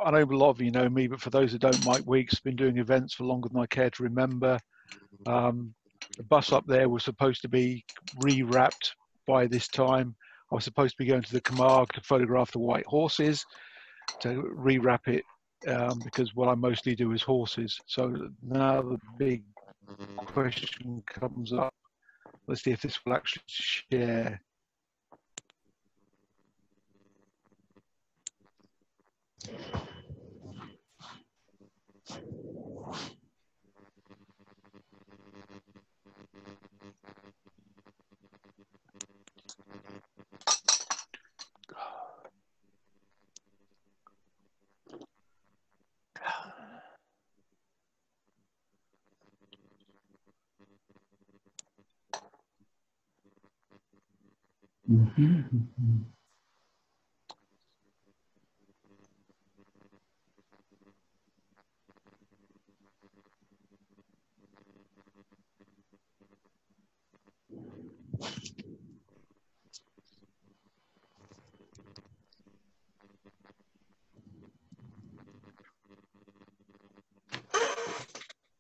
I know a lot of you know me, but for those that don't, Mike Weeks, been doing events for longer than I care to remember. The bus up there was supposed to be rewrapped by this time. I was supposed to be going to the Camargue to photograph the white horses, to rewrap it, because what I mostly do is horses. So now the big question comes up. Let's see if this will actually share.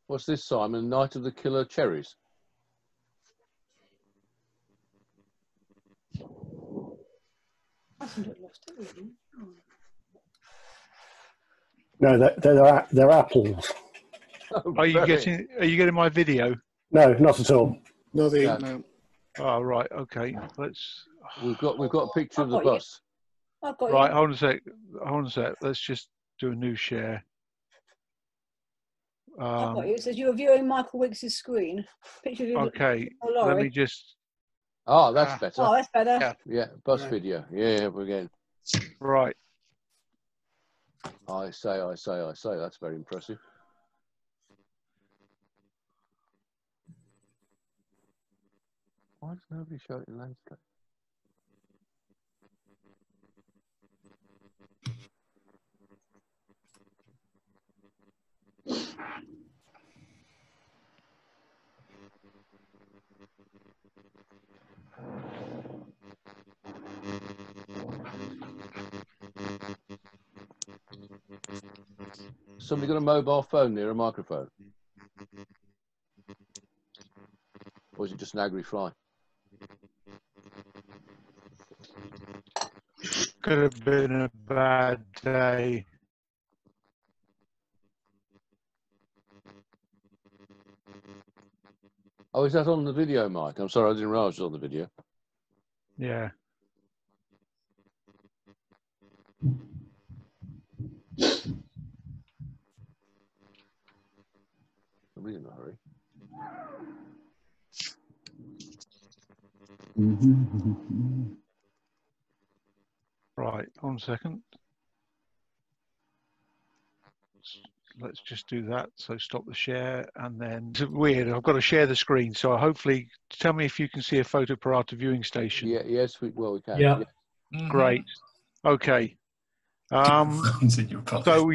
What's this, Simon? Night of the Killer Cherries? No, they're apples. Oh, Are you getting my video? No, not at all. No, No. Oh, right. Okay. We've got a picture of the bus. Right. Hold on a sec. Hold on a sec. Let's just do a new share. I've got you. It says you were viewing Michael Wiggs's screen. Picture of you. Okay. Let me just. Oh, that's better. Oh, that's better. Yeah, bus video. Yeah, we're getting. Right. I say. That's very impressive. Why does nobody show it in landscape? Somebody got a mobile phone near a microphone? Or is it just an agri fly? Could have been a bad day. Oh, is that on the video, Mike? I'm sorry, I didn't realise it was on the video. Yeah. Nobody's in a hurry. Right. One second. Let's just do that. So stop the share, and then it's weird. I've got to share the screen. So hopefully, tell me if you can see a photo Parata viewing station. Yeah. Yes. We can. Yeah. Great. Okay. So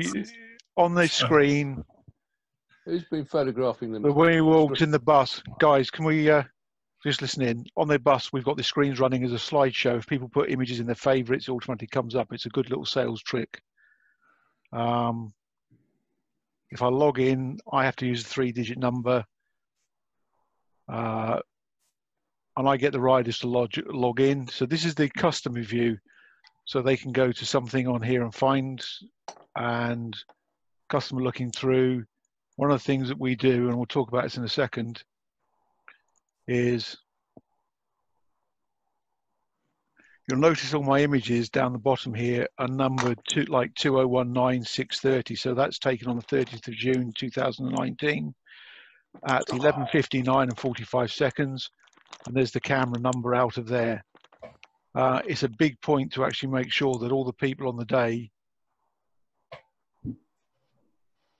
on the screen. Who's been photographing them? But when we walked in the bus, guys, can we just listen in? On the bus, we've got the screens running as a slideshow. If people put images in their favourites, it automatically comes up. It's a good little sales trick. If I log in, I have to use a 3-digit number. And I get the riders to log in. So this is the customer view. So they can go to something on here and find, and customer looking through. One of the things that we do, and we'll talk about this in a second, is you'll notice all my images down the bottom here are numbered to like 2019630. So that's taken on the 30th of June 2019 at 11:59 and 45 seconds. And there's the camera number out of there. It's a big point to actually make sure that all the people on the day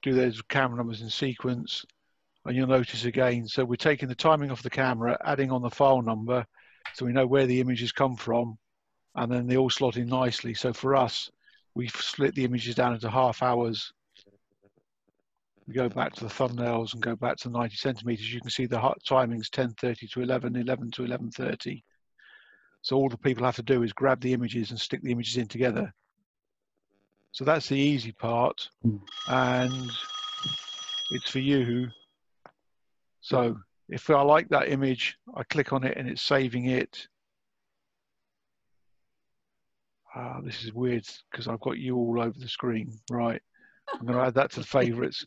do those camera numbers in sequence, and you'll notice again, so we're taking the timing off the camera, adding on the file number, so we know where the images come from, and then they all slot in nicely. So for us, we've split the images down into half hours. We go back to the thumbnails and go back to 90 centimeters. You can see the timings 10:30 to 11, 11 to 11:30. So all the people have to do is grab the images and stick the images in together. So that's the easy part, and it's for you. So if I like that image, I click on it and it's saving it. This is weird because I've got you all over the screen. Right, I'm going to add that to the favorites.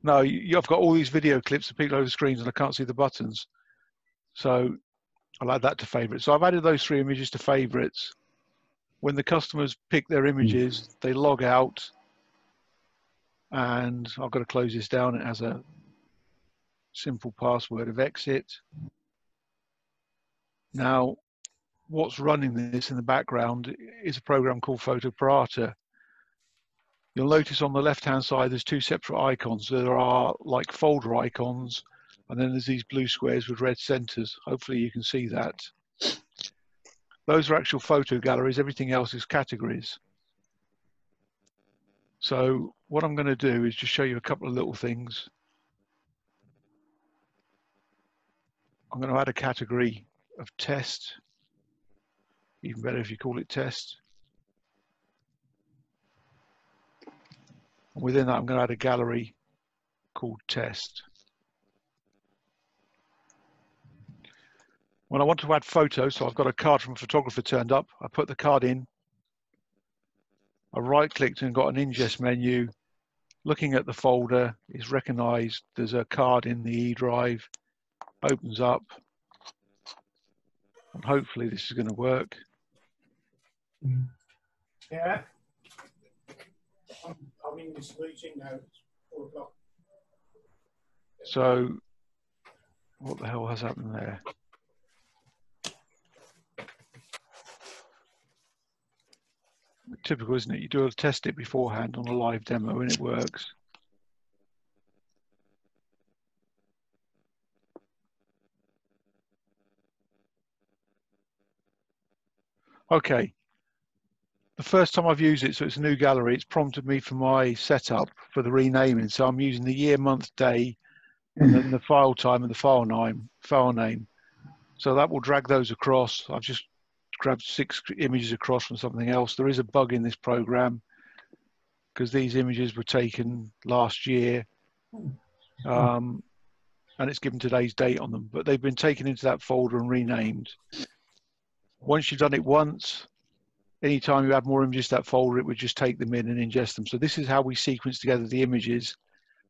No, I've got all these video clips of people over the screens and I can't see the buttons. So I'll add that to favorites. So I've added those 3 images to favorites. When the customers pick their images, they log out, and I've got to close this down. It has a simple password of exit. Now, what's running this in the background is a program called Fotoparata. You'll notice on the left-hand side, there's 2 separate icons. There are like folder icons, and then there's these blue squares with red centers. Hopefully you can see that. Those are actual photo galleries. Everything else is categories. So what I'm going to do is just show you a couple of little things. I'm going to add a category of test. Even better if you call it test. And within that, I'm going to add a gallery called test. When I want to add photos, so I've got a card from a photographer turned up, I put the card in, I right-clicked and got an ingest menu. Looking at the folder, it's recognized there's a card in the E drive, opens up, and hopefully this is going to work. Yeah. I'm in this meeting now. It's 4 o'clock. So, what the hell has happened there? Typical, isn't it? You do test it beforehand on a live demo and it works. Okay. The first time I've used it, so it's a new gallery, it's prompted me for my setup for the renaming. So I'm using the year, month, day, and then the file time and the file name. So that will drag those across. I've just grabbed 6 images across from something else. There is a bug in this program because these images were taken last year, and it's given today's date on them, but they've been taken into that folder and renamed. Once you've done it once, anytime you add more images to that folder, it would just take them in and ingest them. So this is how we sequence together the images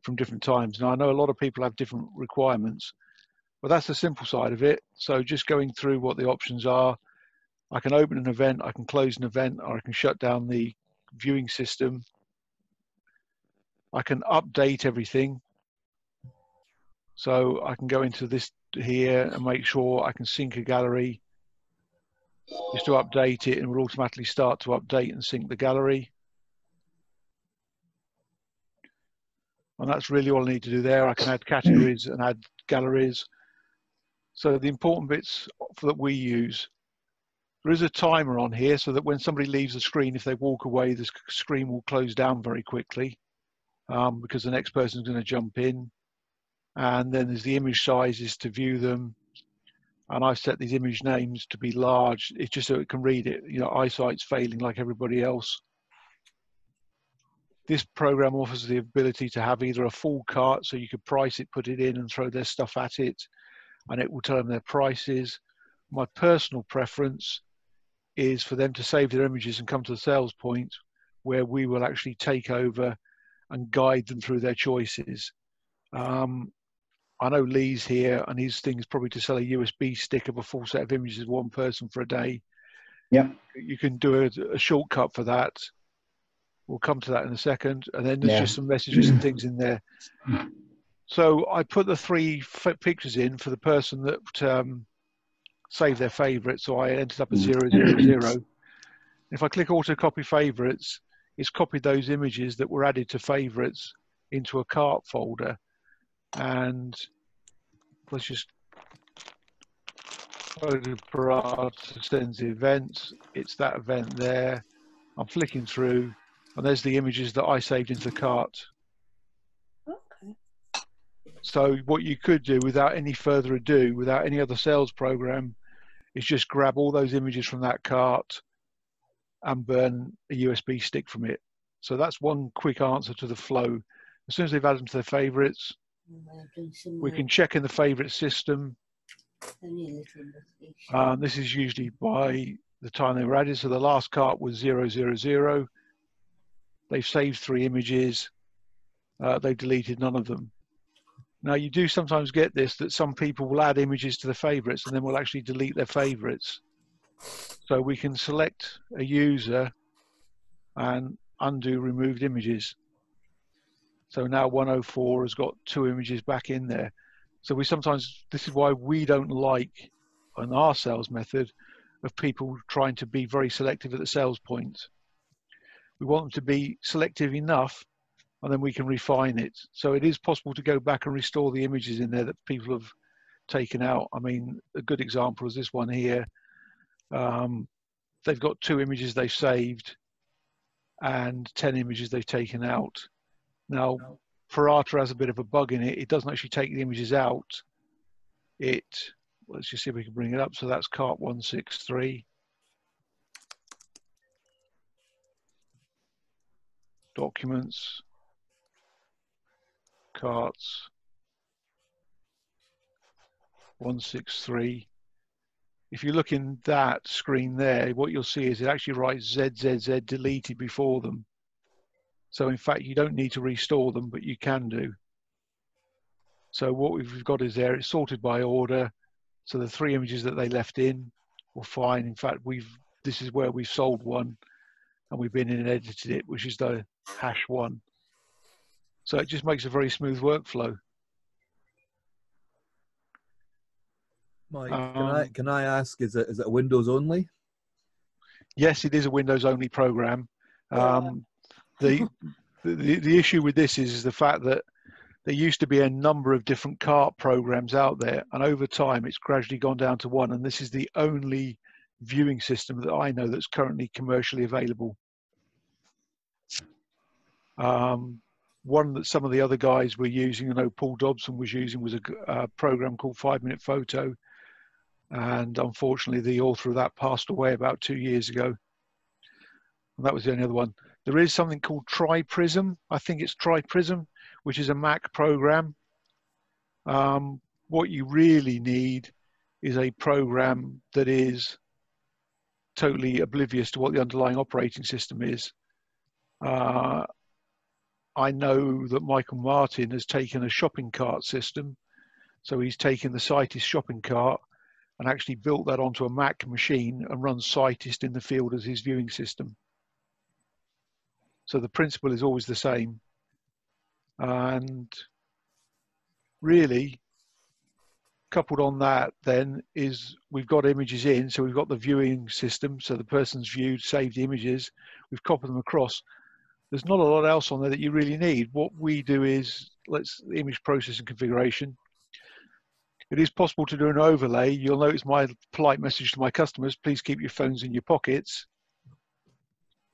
from different times. Now, I know a lot of people have different requirements, but that's the simple side of it. So just going through what the options are, I can open an event, I can close an event, or I can shut down the viewing system. I can update everything. So I can go into this here and make sure I can sync a gallery just to update it, and it will automatically start to update and sync the gallery. And that's really all I need to do there. I can add categories and add galleries. So the important bits that we use, there is a timer on here so that when somebody leaves the screen, if they walk away, the screen will close down very quickly because the next person is going to jump in. And then there's the image sizes to view them. And I've set these image names to be large. It's just so it can read it. You know, eyesight's failing like everybody else. This program offers the ability to have either a full cart, so you could price it, put it in and throw their stuff at it, and it will tell them their prices. My personal preference is for them to save their images and come to the sales point where we will actually take over and guide them through their choices. I know Lee's here, and his thing is probably to sell a USB stick of a full set of images, 1 person for a day. Yeah. You can do a shortcut for that. We'll come to that in a second. And then there's just some messages and things in there. So I put the 3 pictures in for the person that saved their favorite. So I ended up at 000. If I click auto copy favorites, it's copied those images that were added to favorites into a cart folder. And let's just Fotoparata sends the events. It's that event there. I'm flicking through, and there's the images that I saved into the cart. Okay. So what you could do without any further ado, without any other sales program, is just grab all those images from that cart and burn a USB stick from it. So that's one quick answer to the flow. As soon as they've added them to their favourites, we can check in the favourite system. This is usually by the time they were added. So the last cart was 000. They've saved 3 images. They've deleted none of them. Now you do sometimes get this, that some people will add images to the favourites and then will actually delete their favourites. So we can select a user and undo removed images. So now 104 has got 2 images back in there. So we sometimes, this is why we don't like on our sales method of people trying to be very selective at the sales point. We want them to be selective enough, and then we can refine it. So it is possible to go back and restore the images in there that people have taken out. I mean, a good example is this one here. They've got 2 images they've saved and 10 images they've taken out. Now, Ferrata has a bit of a bug in it. It doesn't actually take the images out. Let's just see if we can bring it up. So that's cart 163. Documents, carts 163. If you look in that screen there, what you'll see is it actually writes ZZZ deleted before them. So in fact, you don't need to restore them, but you can do. So what we've got is there, it's sorted by order. So the 3 images that they left in were fine. In fact, this is where we've sold one and we've been in and edited it, which is the #1. So it just makes a very smooth workflow. Mike, can I ask, is it Windows only? Yes, it is a Windows only program. The issue with this is the fact that there used to be a number of different cart programs out there, and over time it's gradually gone down to one, and this is the only viewing system that I know that's currently commercially available. One that some of the other guys were using, I know Paul Dobson was using, was a program called 5 Minute Photo, and unfortunately the author of that passed away about 2 years ago, and that was the only other one. There is something called TriPrism. I think it's TriPrism, which is a Mac program. What you really need is a program that is totally oblivious to what the underlying operating system is. I know that Michael Martin has taken a shopping cart system. So he's taken the Cytist shopping cart and actually built that onto a Mac machine and runs Cytist in the field as his viewing system. So the principle is always the same. And really, coupled on that then is we've got images in, so we've got the viewing system, so the person's viewed, saved the images, we've copied them across. There's not a lot else on there that you really need. What we do is, image processing configuration. It is possible to do an overlay. You'll notice my polite message to my customers, please keep your phones in your pockets.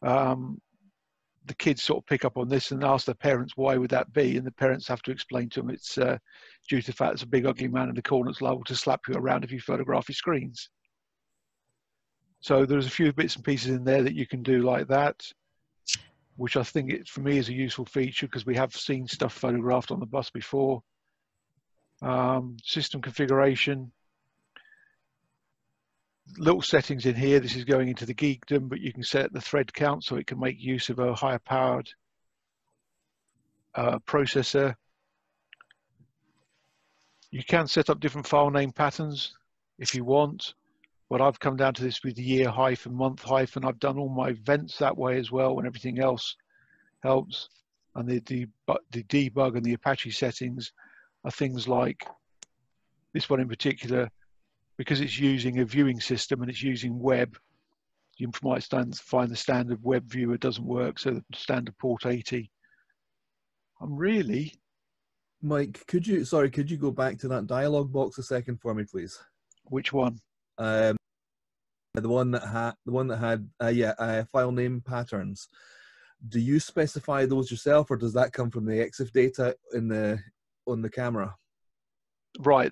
The kids sort of pick up on this and ask their parents, why would that be? And the parents have to explain to them it's due to the fact there's a big ugly man in the corner that's liable to slap you around if you photograph your screens. So there's a few bits and pieces in there that you can do like that, which I think for me is a useful feature because we have seen stuff photographed on the bus before. System configuration. Little settings in here. This is going into the geekdom, but you can set the thread count so it can make use of a higher powered processor. You can set up different file name patterns if you want, but I've come down to this with year hyphen, month hyphen. I've done all my events that way as well, and everything else helps. And the debug and the Apache settings are things like this one in particular. Because it's using a viewing system and it's using web, you might find the standard web viewer doesn't work, so the standard port 80. Mike, could you go back to that dialog box a second for me, please? Which one? The one that had file name patterns. Do you specify those yourself, or does that come from the EXIF data on the camera? Right.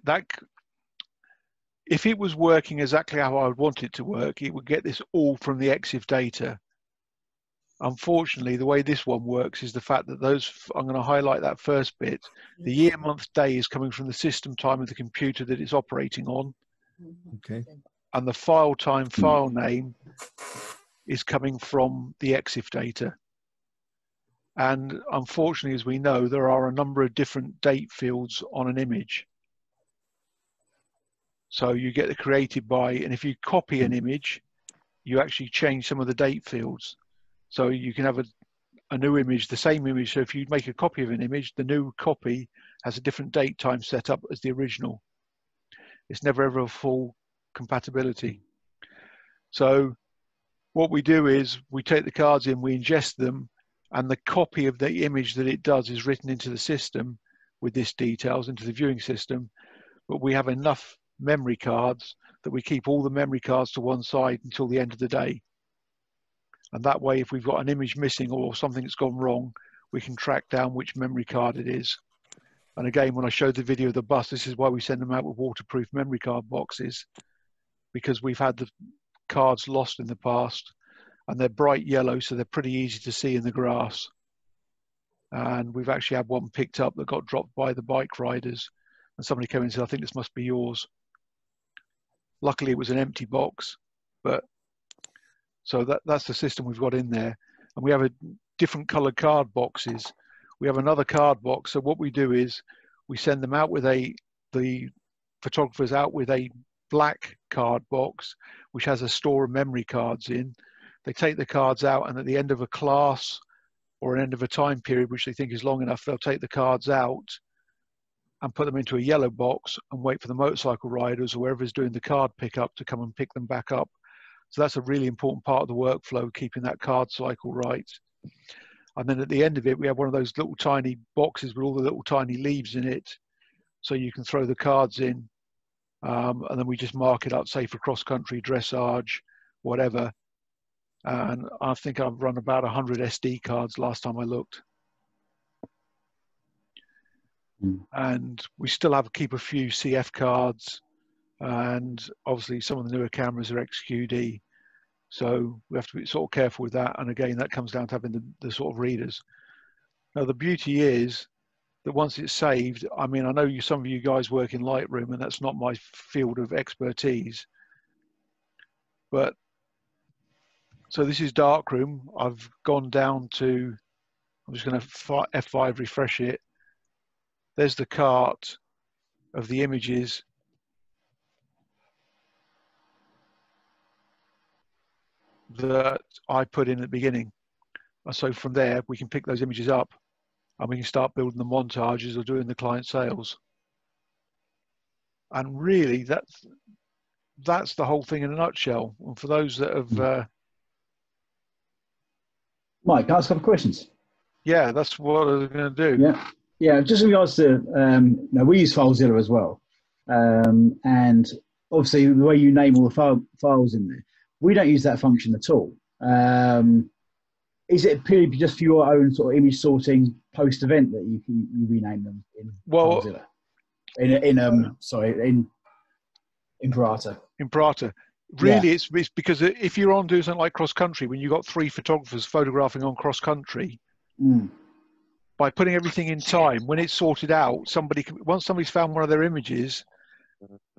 If it was working exactly how I would want it to work, it would get this all from the EXIF data. Unfortunately, the way this one works is the fact that I'm going to highlight that first bit. The year, month, day is coming from the system time of the computer that it's operating on, Okay. and the file time, file name is coming from the EXIF data. And unfortunately, as we know, there are a number of different date fields on an image. So you get the created by, and if you copy an image, you actually change some of the date fields. So you can have a new image, the same image. So if you make a copy of an image, the new copy has a different date time set up as the original. It's never ever a full compatibility. So what we do is we take the cards in, we ingest them, and the copy of the image that it does is written into the system with this details, into the viewing system. But we have enough memory cards that we keep all the memory cards to one side until the end of the day. And that way, if we've got an image missing or something that's gone wrong, we can track down which memory card it is. And again, when I showed the video of the bus, this is why we send them out with waterproof memory card boxes, because we've had the cards lost in the past, and they're bright yellow, so they're pretty easy to see in the grass. And we've actually had one picked up that got dropped by the bike riders, and somebody came in and said, I think this must be yours. Luckily, it was an empty box, but so that's the system we've got in there. And we have a different colored card boxes. We have another card box. So what we do is we send them out with the photographers out with a black card box, which has a store of memory cards in. They take the cards out, and at the end of a class or an end of a time period, which they think is long enough, they'll take the cards out and put them into a yellow box and wait for the motorcycle riders or whoever's doing the card pickup to come and pick them back up. So that's a really important part of the workflow, keeping that card cycle right. And then at the end of it, we have one of those little tiny boxes with all the little tiny leaves in it. So you can throw the cards in, and then we just mark it up, say for cross-country, dressage, whatever. And I think I've run about 100 SD cards last time I looked. And we still keep a few CF cards, and obviously some of the newer cameras are XQD, so we have to be sort of careful with that. And again, that comes down to having the sort of readers. Now the beauty is that once it's saved, I mean, I know some of you guys work in Lightroom, and that's not my field of expertise, but so this is Darkroom. I've gone down to, I'm just going to F5 refresh it. There's the cart of the images. That I put in at the beginning. So from there, we can pick those images up and we can start building the montages or doing the client sales. And really, that's the whole thing in a nutshell. And for those that have... Mike, can I ask a couple of questions? Yeah, that's what I was going to do. Yeah. Yeah, just in regards to, now we use FileZilla as well. And obviously the way you name all the files in there, we don't use that function at all. Is it purely just for your own sort of image sorting post-event that you rename them in FileZilla? In Parata. In Parata. Really, yeah. It's because if you're on doing something like cross-country, when you've got 3 photographers photographing on cross-country, by putting everything in time, when it's sorted out, once somebody's found one of their images,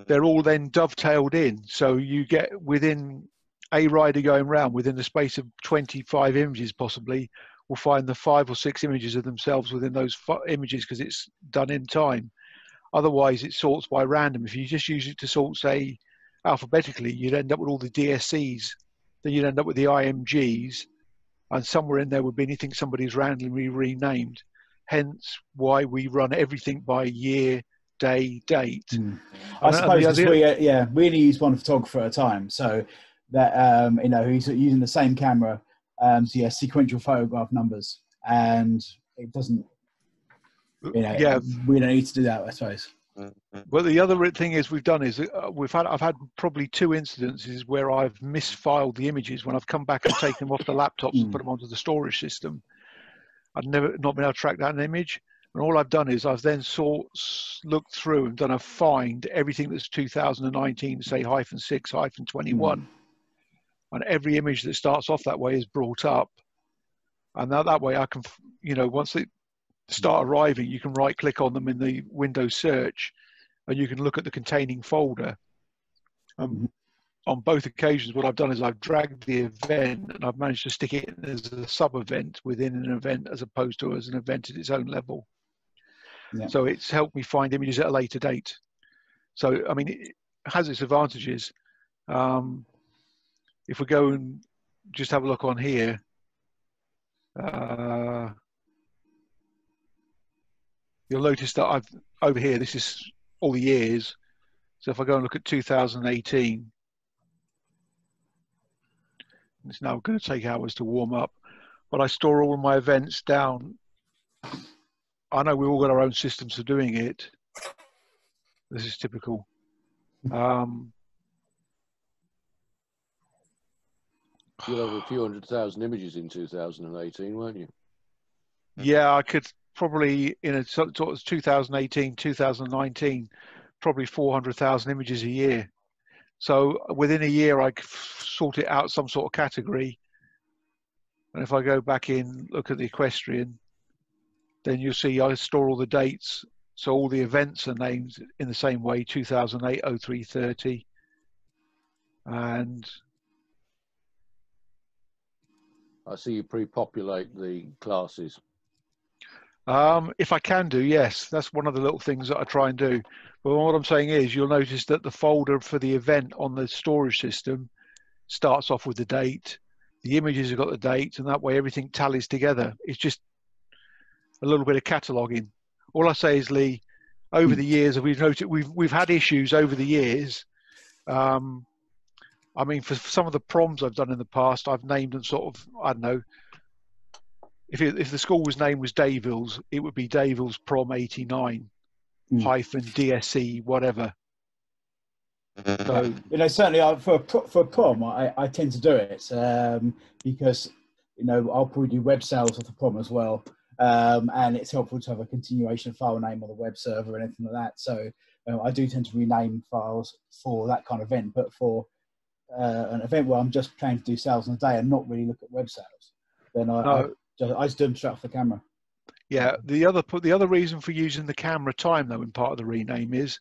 they're all then dovetailed in. So you get within a rider going around, within the space of 25 images possibly, will find the 5 or 6 images of themselves within those images because it's done in time. Otherwise, it sorts by random. If you just use it to sort, say, alphabetically, you'd end up with all the DSCs, then you'd end up with the IMGs, and somewhere in there would be anything somebody's randomly renamed. Hence why we run everything by year, day, date. I suppose we only use one photographer at a time, so that he's using the same camera, so yeah, sequential photograph numbers, and it doesn't. We don't need to do that, I suppose. Well, the other thing is we've done is I've had probably 2 incidences where I've misfiled the images when I've come back and taken them off the laptops and put them onto the storage system. I've not been able to track that image, and all I've done is I've then looked through and done a find everything that's 2019, say -6, -21, and every image that starts off that way is brought up, And that way I can, you know, once they start arriving, you can right click on them in the Windows search and you can look at the containing folder. On both occasions, what I've done is I've dragged the event and I've managed to stick it in as a sub-event within an event as opposed to as an event at its own level. Yeah. So it's helped me find images at a later date. So, I mean, it has its advantages. If we go and just have a look on here, you'll notice that I've over here, this is all the years. So if I go and look at 2018, it's now going to take hours to warm up, but I store all of my events down. I know we've all got our own systems for doing it. This is typical. You'll have a few 100,000 images in 2018, won't you? Yeah, I could probably, in a sort of 2018, 2019, probably 400,000 images a year. So within a year, I could sort it out some sort of category. And if I go back in, look at the equestrian, then you'll see I store all the dates. So all the events are named in the same way, 2008, 03, 30. And I see you pre-populate the classes. if I can do, yes, that's one of the little things that I try and do. But what I'm saying is you'll notice that the folder for the event on the storage system starts off with the date. The images have got the date, and that way everything tallies together. It's just a little bit of cataloging. All I say is, Lee, over the years, we've noticed we've had issues over the years. I mean, for some of the proms I've done in the past, I've named them sort of, I don't know, if the school's name was Davils, it would be Davils Prom 89 hyphen DSC whatever. So, you know, certainly for prom, I tend to do it because, you know, I'll probably do web sales of the prom as well. And it's helpful to have a continuation file name on the web server or anything like that. So I do tend to rename files for that kind of event, but for an event where I'm just trying to do sales in a day and not really look at web sales, then I just do them straight off the camera. Yeah, the other reason for using the camera time though in part of the rename is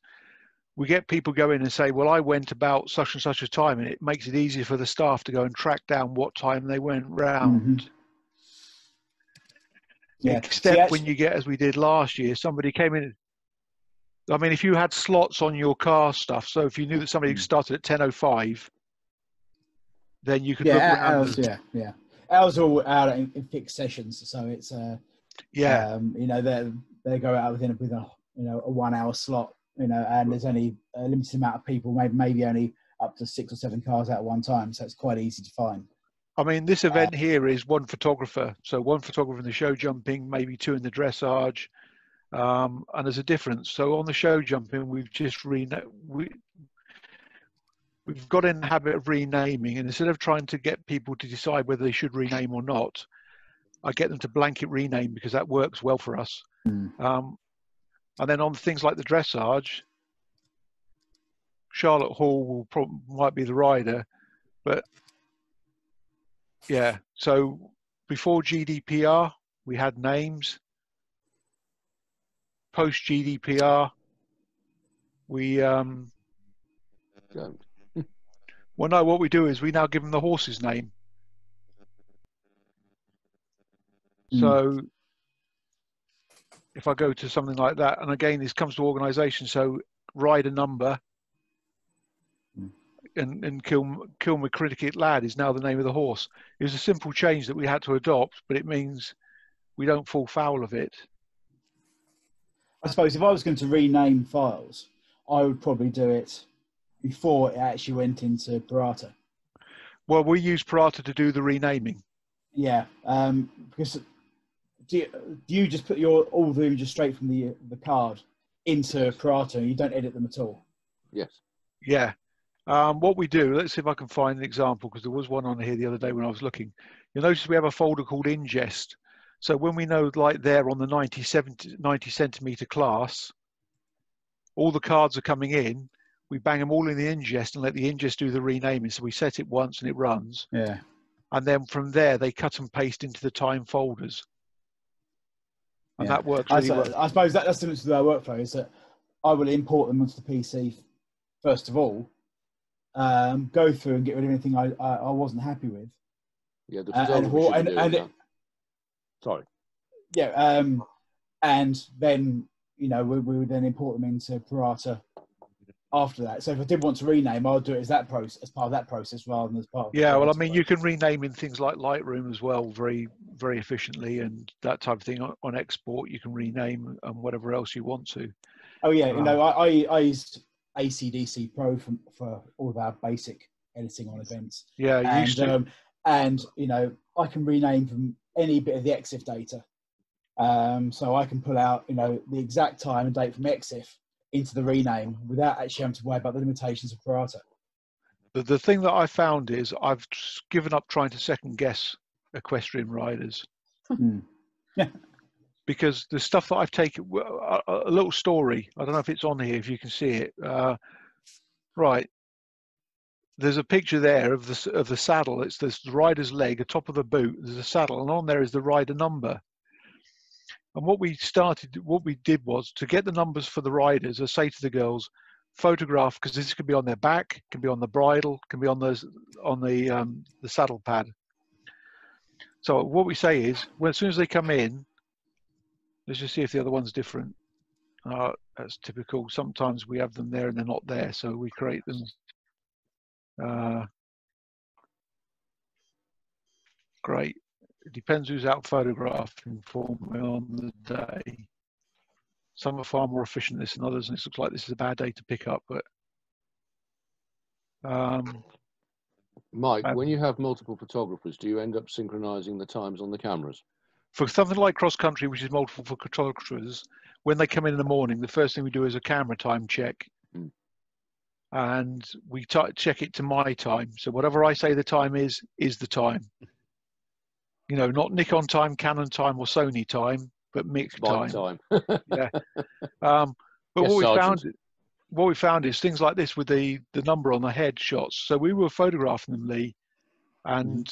we get people go in and say, well, I went about such and such a time, and it makes it easier for the staff to go and track down what time they went round. Yeah. Except when you get, as we did last year, somebody came in. I mean, if you had slots on your car stuff, so if you knew that somebody started at 10:05, then you could look around. Ours are all out in fixed sessions, so it's you know, they go out within a 1 hour slot, you know, and there's only a limited amount of people, maybe only up to 6 or 7 cars at one time, so it's quite easy to find. I mean, this event here is one photographer. So one photographer in the show jumping, maybe 2 in the dressage. And there's a difference. So on the show jumping, we've just we've got in the habit of renaming. And instead of trying to get people to decide whether they should rename or not, I get them to blanket rename because that works well for us. And then on things like the dressage, Charlotte Hall might be the rider, but yeah, so before GDPR, we had names. Post GDPR, we don't. Well, no, what we do is we now give them the horse's name. So if I go to something like that, and again, this comes to organisation, so rider number and Kilmacricket Lad is now the name of the horse. It was a simple change that we had to adopt, but it means we don't fall foul of it. I suppose if I was going to rename files, I would probably do it before it actually went into Parata. Well, we use Parata to do the renaming. Yeah, because do you just put all the images straight from the card into Parata and you don't edit them at all? Yes. Yeah. What we do, let's see if I can find an example, because there was one on here the other day when I was looking. You'll notice we have a folder called ingest. So when we know, like there on the 90 centimeter class, all the cards are coming in, we bang them all in the ingest and let the ingest do the renaming. So we set it once and it runs. Yeah. and then from there they cut and paste into the time folders, and that works really well. I suppose that's the difference with our workflow, is that I will import them onto the PC first of all, go through and get rid of anything I wasn't happy with. Yeah, the photographer should be doing that. Sorry. Yeah, and then we would then import them into Parata after that. So if I did want to rename, I'll do it as part of that process rather than as part of well, I mean, you can rename in things like Lightroom as well very, very efficiently, and that type of thing. On export, you can rename and whatever else you want to. Oh yeah, I used ACDC Pro for all of our basic editing on events. Yeah, you used to. And I can rename from any bit of the EXIF data. So I can pull out the exact time and date from EXIF into the rename without actually having to worry about the limitations of Parata. The thing that I found is I've given up trying to second guess equestrian riders. Yeah. Because the stuff that I've taken, a little story, I don't know if it's on here, if you can see it. Right. There's a picture there of the saddle. It's the rider's leg, atop of the boot. There's a saddle, and on there is the rider number. And what we did was to get the numbers for the riders. I say to the girls, photograph, because this could be on their back, can be on the bridle, can be on the saddle pad. So what we say is, as soon as they come in, let's just see if the other one's different. That's typical. Sometimes we have them there and they're not there, so we create them. Great. It depends who's out photographing for me on the day. Some are far more efficient than others, and it looks like this is a bad day to pick up. But Mike, when you have multiple photographers, do you end up synchronizing the times on the cameras? For something like cross country, which is multiple photographers, when they come in the morning, the first thing we do is a camera time check. And we check it to my time. So whatever I say the time is the time. Not Nikon time, Canon time, or Sony time, but mixed time. Yeah. But yes, what we found is things like this with the number on the head shots. So we were photographing them, Lee, and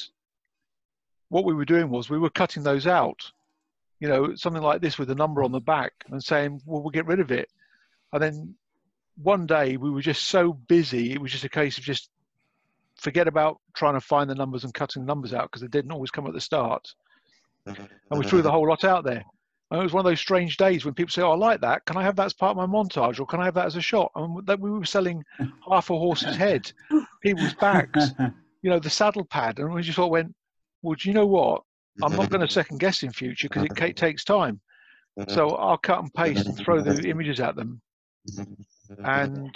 what we were doing was we were cutting those out. Something like this with the number on the back, and saying, well, we'll get rid of it. And then one day we were just so busy, it was just a case of just forget about trying to find the numbers and cutting the numbers out, because they didn't always come at the start. And we threw the whole lot out there. And it was one of those strange days when people say, oh, I like that. Can I have that as part of my montage? Or can I have that as a shot? And we were selling half a horse's head, people's backs, the saddle pad. And we just all went, well, do you know what? I'm not going to second guess in future, because it takes time. So I'll cut and paste and throw the images at them. And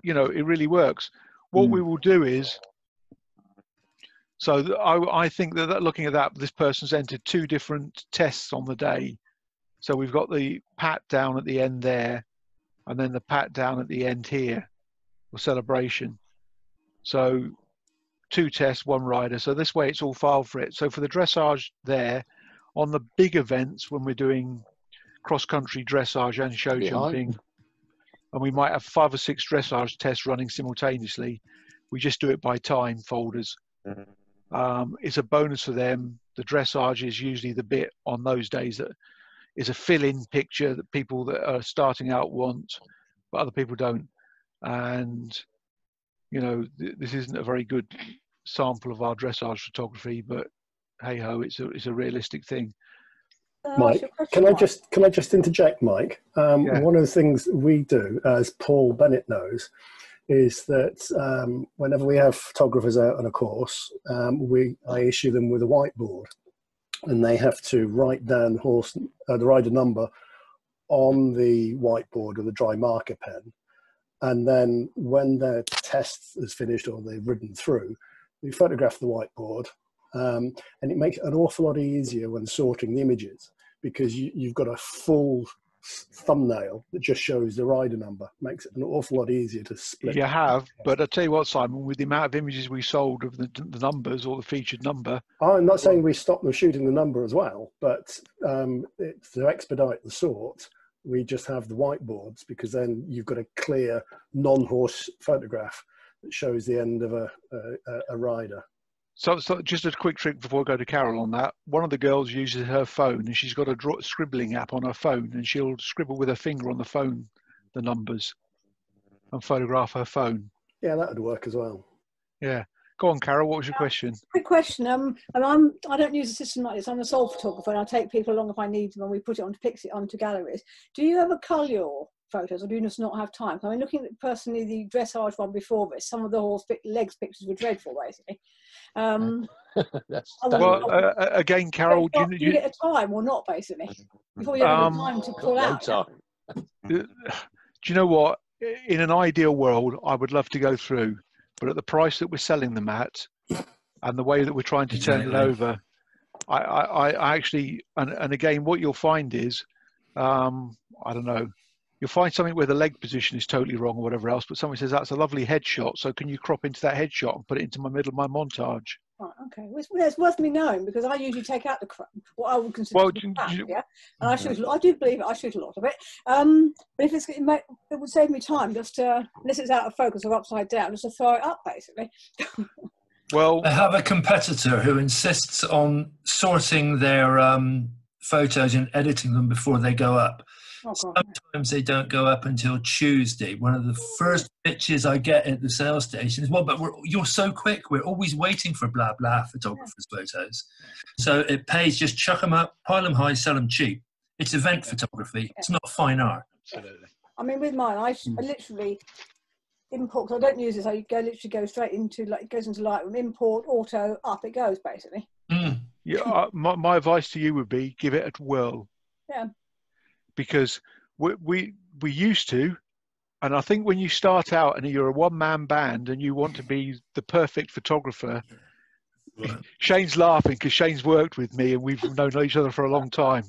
it really works. What we will do is, so I think that looking at that, this person's entered 2 different tests on the day. So we've got the pat down at the end there, and then the pat down at the end here, or celebration. So 2 tests, 1 rider. So this way it's all filed for it. So for the dressage there, on the big events, when we're doing cross-country dressage and show jumping, and we might have 5 or 6 dressage tests running simultaneously, we just do it by time folders. It's a bonus for them. The dressage is usually the bit on those days that is a fill-in picture that people that are starting out want, but other people don't. And this isn't a very good sample of our dressage photography, but hey ho, it's a realistic thing. Mike, can I just interject, Mike? One of the things we do, as Paul Bennett knows, is that whenever we have photographers out on a course, I issue them with a whiteboard, and they have to write down the rider number on the whiteboard with a dry marker pen. And then when their test is finished or they've ridden through, we photograph the whiteboard. And it makes it an awful lot easier when sorting the images, because you've got a full thumbnail that just shows the rider number. Makes it an awful lot easier to split. You have, but I'll tell you what, Simon, with the amount of images we sold of the numbers or the featured number. I'm not saying we stopped them shooting the number as well, but to expedite the sort, we just have the whiteboards, because then you've got a clear non-horse photograph. that shows the end of a rider. So just a quick trick before I go to Carol on that. One of the girls uses her phone, and she's got a scribbling app on her phone, and she'll scribble with her finger on the phone the numbers and photograph her phone. Yeah, that would work as well. Yeah. Go on, Carol. What was your question? Quick question. I don't use a system like this. I'm a sole photographer, and I take people along if I need them, and we put it onto galleries. Do you ever cull your photos, or do you just not have time? I mean, looking at personally the dressage one before this, some of the horse legs pictures were dreadful, basically. Again, Carol, do you get a time or not, basically, before you have time to pull out? Do you know what? In an ideal world, I would love to go through, but at the price that we're selling them at, and the way that we're trying to turn it over, I actually, and again, what you'll find is, I don't know, you'll find something where the leg position is totally wrong or whatever else, but someone says that's a lovely headshot, so can you crop into that headshot and put it into my middle of my montage? Right, okay. Well, it's worth me knowing, because I usually take out the crap, what I would consider crap, yeah? And I shoot a lot. I do believe it. I shoot a lot of it. But if it would save me time just to, unless it's out of focus or upside down, just to throw it up, basically. Well, I have a competitor who insists on sorting their photos and editing them before they go up. Oh, sometimes they don't go up until Tuesday. One of the first pitches I get at the sales station is, well, but you're so quick. We're always waiting for blah, blah photographers' photos. So it pays, just chuck them up, pile them high, sell them cheap. It's event photography. It's not fine art. Absolutely. I mean, with mine, I literally import, because I don't use this, I literally go straight into, like, it goes into Lightroom, import, auto, up it goes, basically. Yeah, my advice to you would be give it a whirl. Yeah. Because we used to, and I think when you start out and you're a one-man band and you want to be the perfect photographer, right. Shane's laughing because Shane's worked with me and we've known each other for a long time.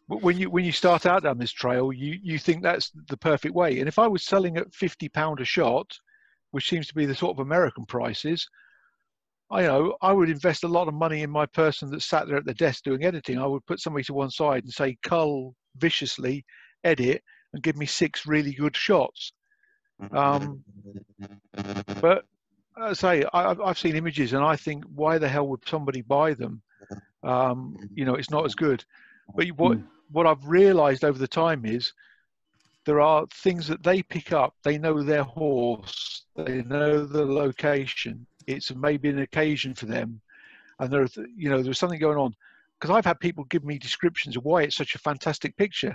When you start out down this trail, you think that's the perfect way. And if I was selling at £50 a shot, which seems to be the sort of American prices, I would invest a lot of money in my person that sat there at the desk doing editing. I would put somebody to one side and say, cull viciously, edit, and give me 6 really good shots. But I say, I've seen images and I think, why the hell would somebody buy them? It's not as good. But what I've realized over the time is there are things that they pick up. They know their horse. They know the location. It's maybe an occasion for them, and there's something going on. Because I've had people give me descriptions of why it's such a fantastic picture,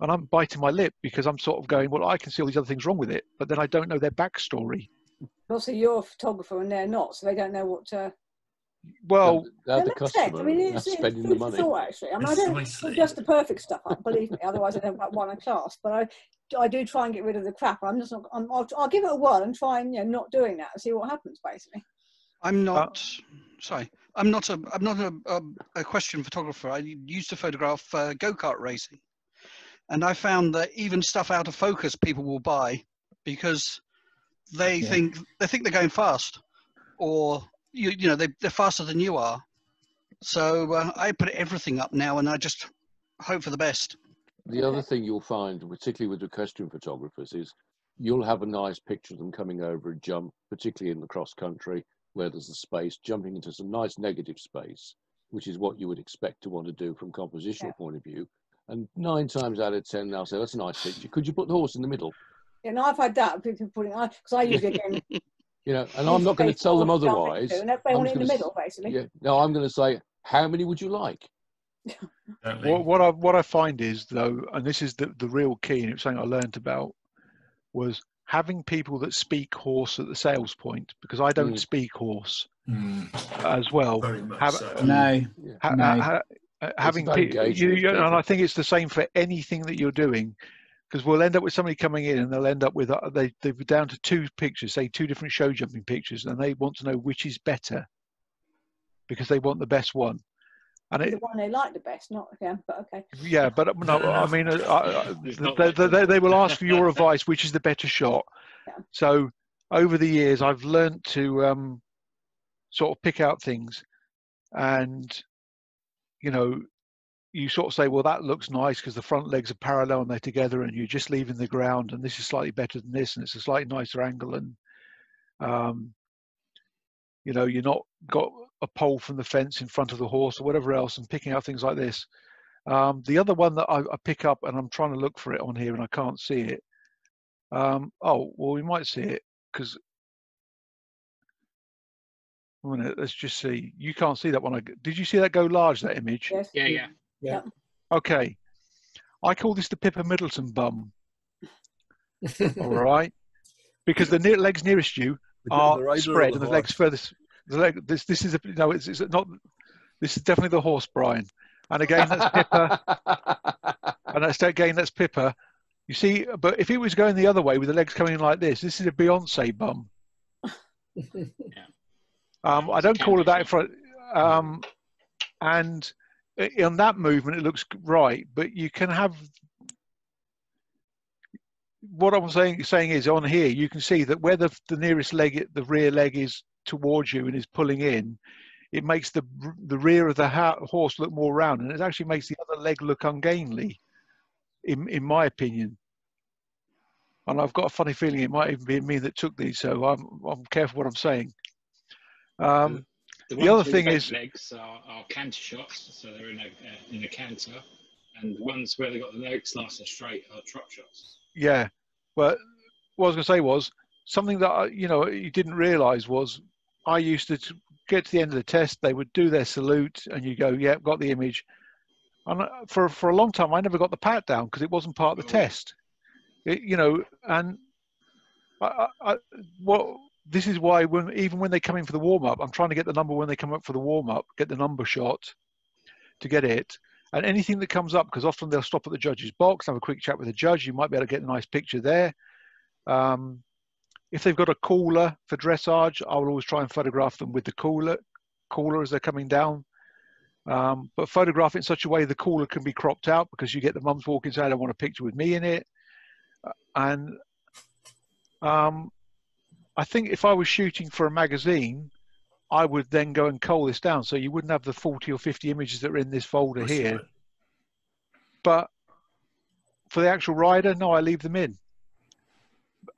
and I'm biting my lip because I'm sort of going, well, I can see all these other things wrong with it, but then I don't know their backstory. Also, you're a photographer and they're not, so they don't know what to. Well, they're the customer. I mean, it's spending the money. Thought, actually. I mean, I don't do just the perfect stuff up, believe me. Otherwise, I don't have one in class. But I do try and get rid of the crap. I'm just not. I'll give it a whirl and try and not doing that and see what happens. Basically, I'm not. Sorry, I'm not a equestrian photographer. I used to photograph go-kart racing, and I found that even stuff out of focus people will buy because they think they're going fast, or they're faster than you are. So I put everything up now, and I just hope for the best. The other thing you'll find, particularly with equestrian photographers, is you'll have a nice picture of them coming over a jump, particularly in the cross country, where there's a space, jumping into some nice negative space, which is what you would expect to want to do from a compositional point of view. And 9 times out of 10, they'll say, that's a nice picture. Could you put the horse in the middle? Yeah, no, I've had that. People putting, because I usually again. And I'm not going to tell them otherwise. And they want it in the middle, basically. Yeah, no, I'm going to say, how many would you like? What I find is, though, and this is the real key, and it was something I learned about, was having people that speak horse at the sales point, because I don't speak horse as well. Having people, and I think it's the same for anything that you're doing, because we'll end up with somebody coming in and they'll end up with they're down to 2 pictures, say 2 different show jumping pictures, and they want to know which is better because they want the best one. And the one they like the best, not but okay. Yeah, but no, I mean, they will ask for your advice, which is the better shot. Yeah. So over the years, I've learned to sort of pick out things, and you sort of say, well, that looks nice because the front legs are parallel and they're together, and you're just leaving the ground, and this is slightly better than this, and it's a slightly nicer angle, and you know, you're not got a pole from the fence in front of the horse or whatever else, and picking out things like this. The other one that I pick up, and I'm trying to look for it on here and I can't see it. Oh, well, we might see it because, let's just see. You can't see that one. Did you see that go large, that image? Yes. Yeah. Okay. I call this the Pippa Middleton bum. All right. Because the legs nearest you are spread, and the legs furthest. This is no, it's not. This is definitely the horse, Brian. And again, that's Pippa. And that's Pippa. You see, but if it was going the other way with the legs coming in like this is a Beyonce bum. I don't call it that in front. And in that movement, it looks right, but you can have. What I'm saying is, on here you can see that where the nearest leg, the rear leg, is towards you and is pulling in, it makes the rear of the horse look more round, and it actually makes the other leg look ungainly, in my opinion. And I've got a funny feeling it might even be me that took these, so I'm careful what I'm saying. The other thing is, legs are canter shots, so they're in a canter, and the ones where they got the legs nice and straight are trot shots. Yeah, but what I was going to say was something that you didn't realise was I used to get to the end of the test. They would do their salute, and you go, "Yeah, got the image." And for a long time, I never got the pat down because it wasn't part of the test. And this is why even when they come in for the warm up, I'm trying to get the number when they come up for the warm up, get the number shot to get it. And anything that comes up, because often they'll stop at the judge's box, have a quick chat with the judge. You might be able to get a nice picture there. If they've got a cooler for dressage, I will always try and photograph them with the cooler as they're coming down. But photograph it in such a way the cooler can be cropped out, because you get the mums walking saying, I don't want a picture with me in it. And I think if I was shooting for a magazine, I would then go and cull this down, so you wouldn't have the 40 or 50 images that are in this folder here. But for the actual rider, no, I leave them in.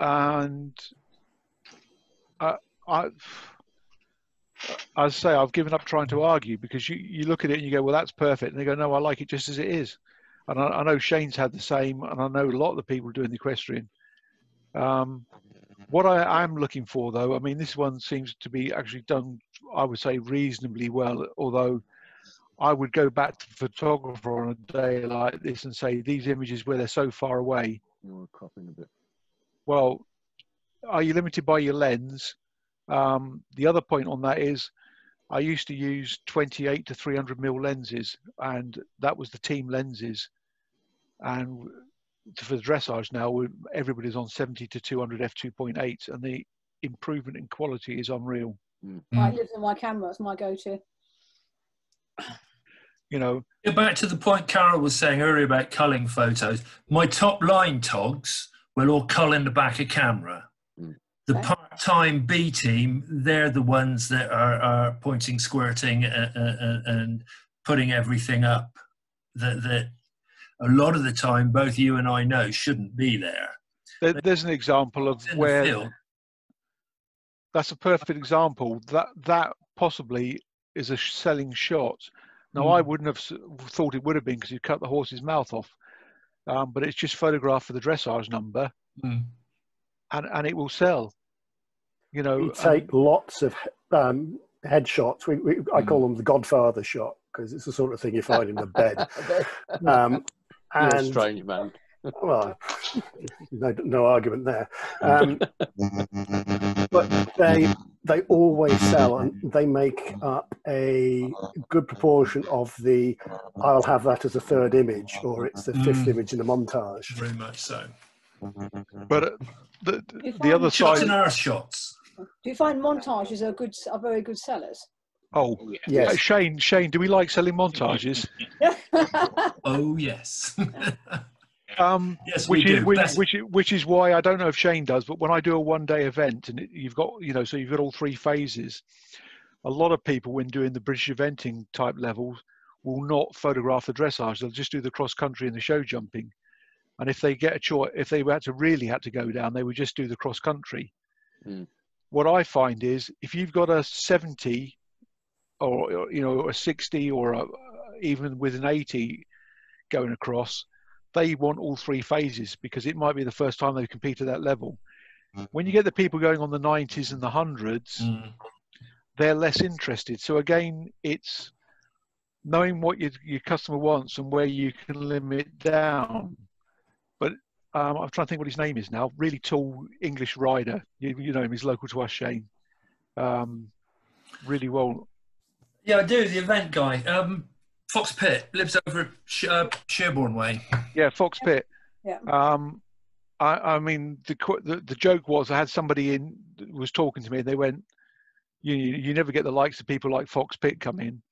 And I say I've given up trying to argue, because you look at it and you go, well, that's perfect. And they go, no, I like it just as it is. And I know Shane's had the same, and I know a lot of the people doing the equestrian. What I am looking for, though, I mean, this one seems to be actually done, I would say, reasonably well, although I would go back to the photographer on a day like this and say, these images where they're so far away. You're cropping a bit. Well, are you limited by your lens? The other point on that is, I used to use 28 to 300mm lenses, and that was the team lenses. And for the dressage now, everybody's on 70 to 200 f2.8, and the improvement in quality is unreal. I live in my camera, it's my go-to. Back to the point Carol was saying earlier about culling photos. My top line togs will all cull in the back of camera. The part-time B team, they're the ones that are pointing, squirting, and putting everything up that a lot of the time, both you and I know shouldn't be there. There's an example of where that's a perfect example. That possibly is a selling shot. Now, I wouldn't have thought it would have been, because you cut the horse's mouth off, but it's just photographed for the dressage number, and it will sell. We take lots of headshots. I call them the Godfather shot, because it's the sort of thing you find in the bed. You're a strange man. Well, no argument there. But they always sell, and they make up a good proportion of the I'll have that as a third image, or it's the fifth image in a montage. Very much so. But the other shots side, and our shots. Do you find montages are very good sellers? Oh, yes. Shane, do we like selling montages? Oh, yes. Yes, which is why I don't know if Shane does, but when I do a one-day event, and you've got so you've got all three phases, a lot of people, when doing the British eventing type levels, will not photograph the dressage. They'll just do the cross country and the show jumping. And if they get a choice, if they really had to go down, they would just do the cross country. Mm. What I find is if you've got a 70 or a 60 or even with an 80 going across, they want all three phases because it might be the first time they've competed at that level. When you get the people going on the 90s and the 100s, they're less interested. So again, it's knowing what your customer wants and where you can limit down. But I'm trying to think what his name is now. Really tall English rider. You know him. He's local to us, Shane. Really well. Yeah, I do. The event guy. Fox Pitt lives over at Sherborne Way. Yeah, Fox Pitt. Yeah. I mean, the joke was I had somebody in was talking to me and they went, you never get the likes of people like Fox Pitt come in.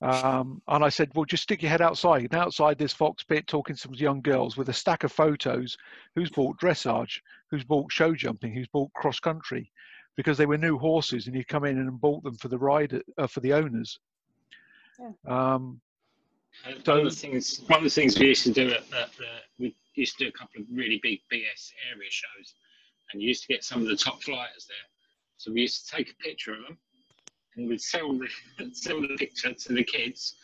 And I said, well, just stick your head outside. And outside there's Fox Pitt talking to some young girls with a stack of photos who's bought dressage, who's bought show jumping, who's bought cross country, because they were new horses and he'd come in and bought them for the rider, for the owners. Yeah. One of the things we used to do we used to do a couple of really big BS area shows, and you used to get some of the top flyers there. So we used to take a picture of them, and we'd sell the picture to the kids,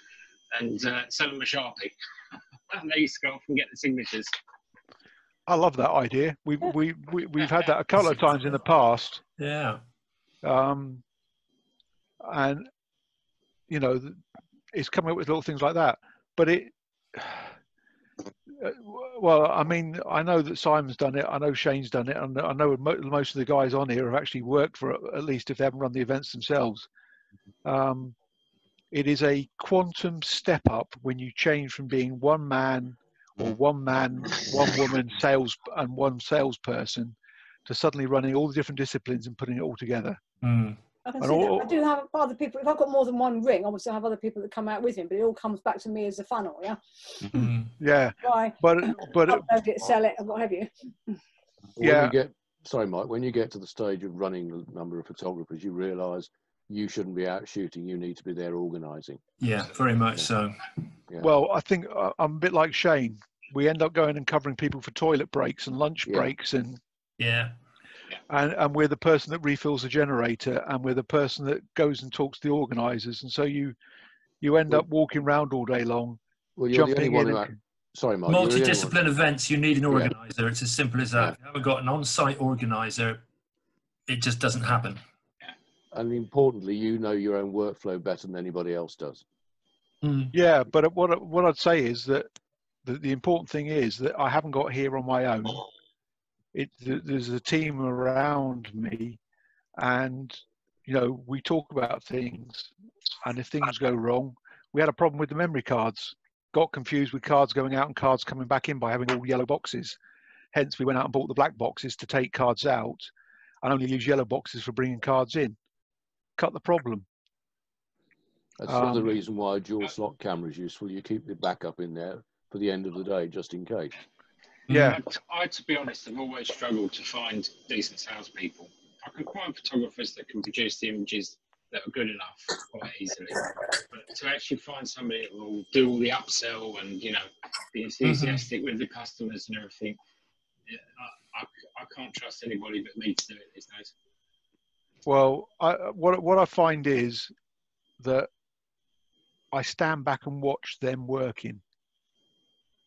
and sell them a Sharpie. And they used to go off and get the signatures. I love that idea. We've had that a couple of times in the past. Yeah. And it's coming up with little things like that. But well, I mean, I know that Simon's done it. I know Shane's done it. And I know most of the guys on here have actually worked for it, at least if they haven't run the events themselves. It is a quantum step up when you change from being one man, one woman sales and one salesperson to suddenly running all the different disciplines and putting it all together. Mm. I do have other people. If I've got more than one ring, obviously I have other people that come out with him, but it all comes back to me as a funnel, yeah? Mm. Yeah. Why? But upload it, sell it, and what have you. Yeah. Sorry, Mike, when you get to the stage of running a number of photographers, you realise you shouldn't be out shooting, you need to be there organising. Yeah, very much so. Yeah. Well, I think I'm a bit like Shane. We end up going and covering people for toilet breaks and lunch breaks and we're the person that refills the generator and we're the person that goes and talks to the organisers, and so you end up walking around all day long. Well, you're the only one sorry, Mike. Multidiscipline events, you need an organiser. It's as simple as that. Yeah. If you haven't got an on-site organiser, it just doesn't happen. And importantly, you know your own workflow better than anybody else does. Mm. Yeah, but what I'd say is that the important thing is that I haven't got here on my own. There's a team around me, and we talk about things, and if things go wrong, we had a problem with the memory cards. Got confused with cards going out and cards coming back in by having all yellow boxes. Hence, we went out and bought the black boxes to take cards out and only use yellow boxes for bringing cards in. Cut the problem. That's the reason why a dual slot camera is useful. You keep the backup in there for the end of the day, just in case. Yeah. I, to be honest, have always struggled to find decent salespeople. I can find photographers that can produce the images that are good enough quite easily, but to actually find somebody that will do all the upsell and be enthusiastic with the customers and everything, I can't trust anybody but me to do it these days. Well, what I find is that I stand back and watch them working.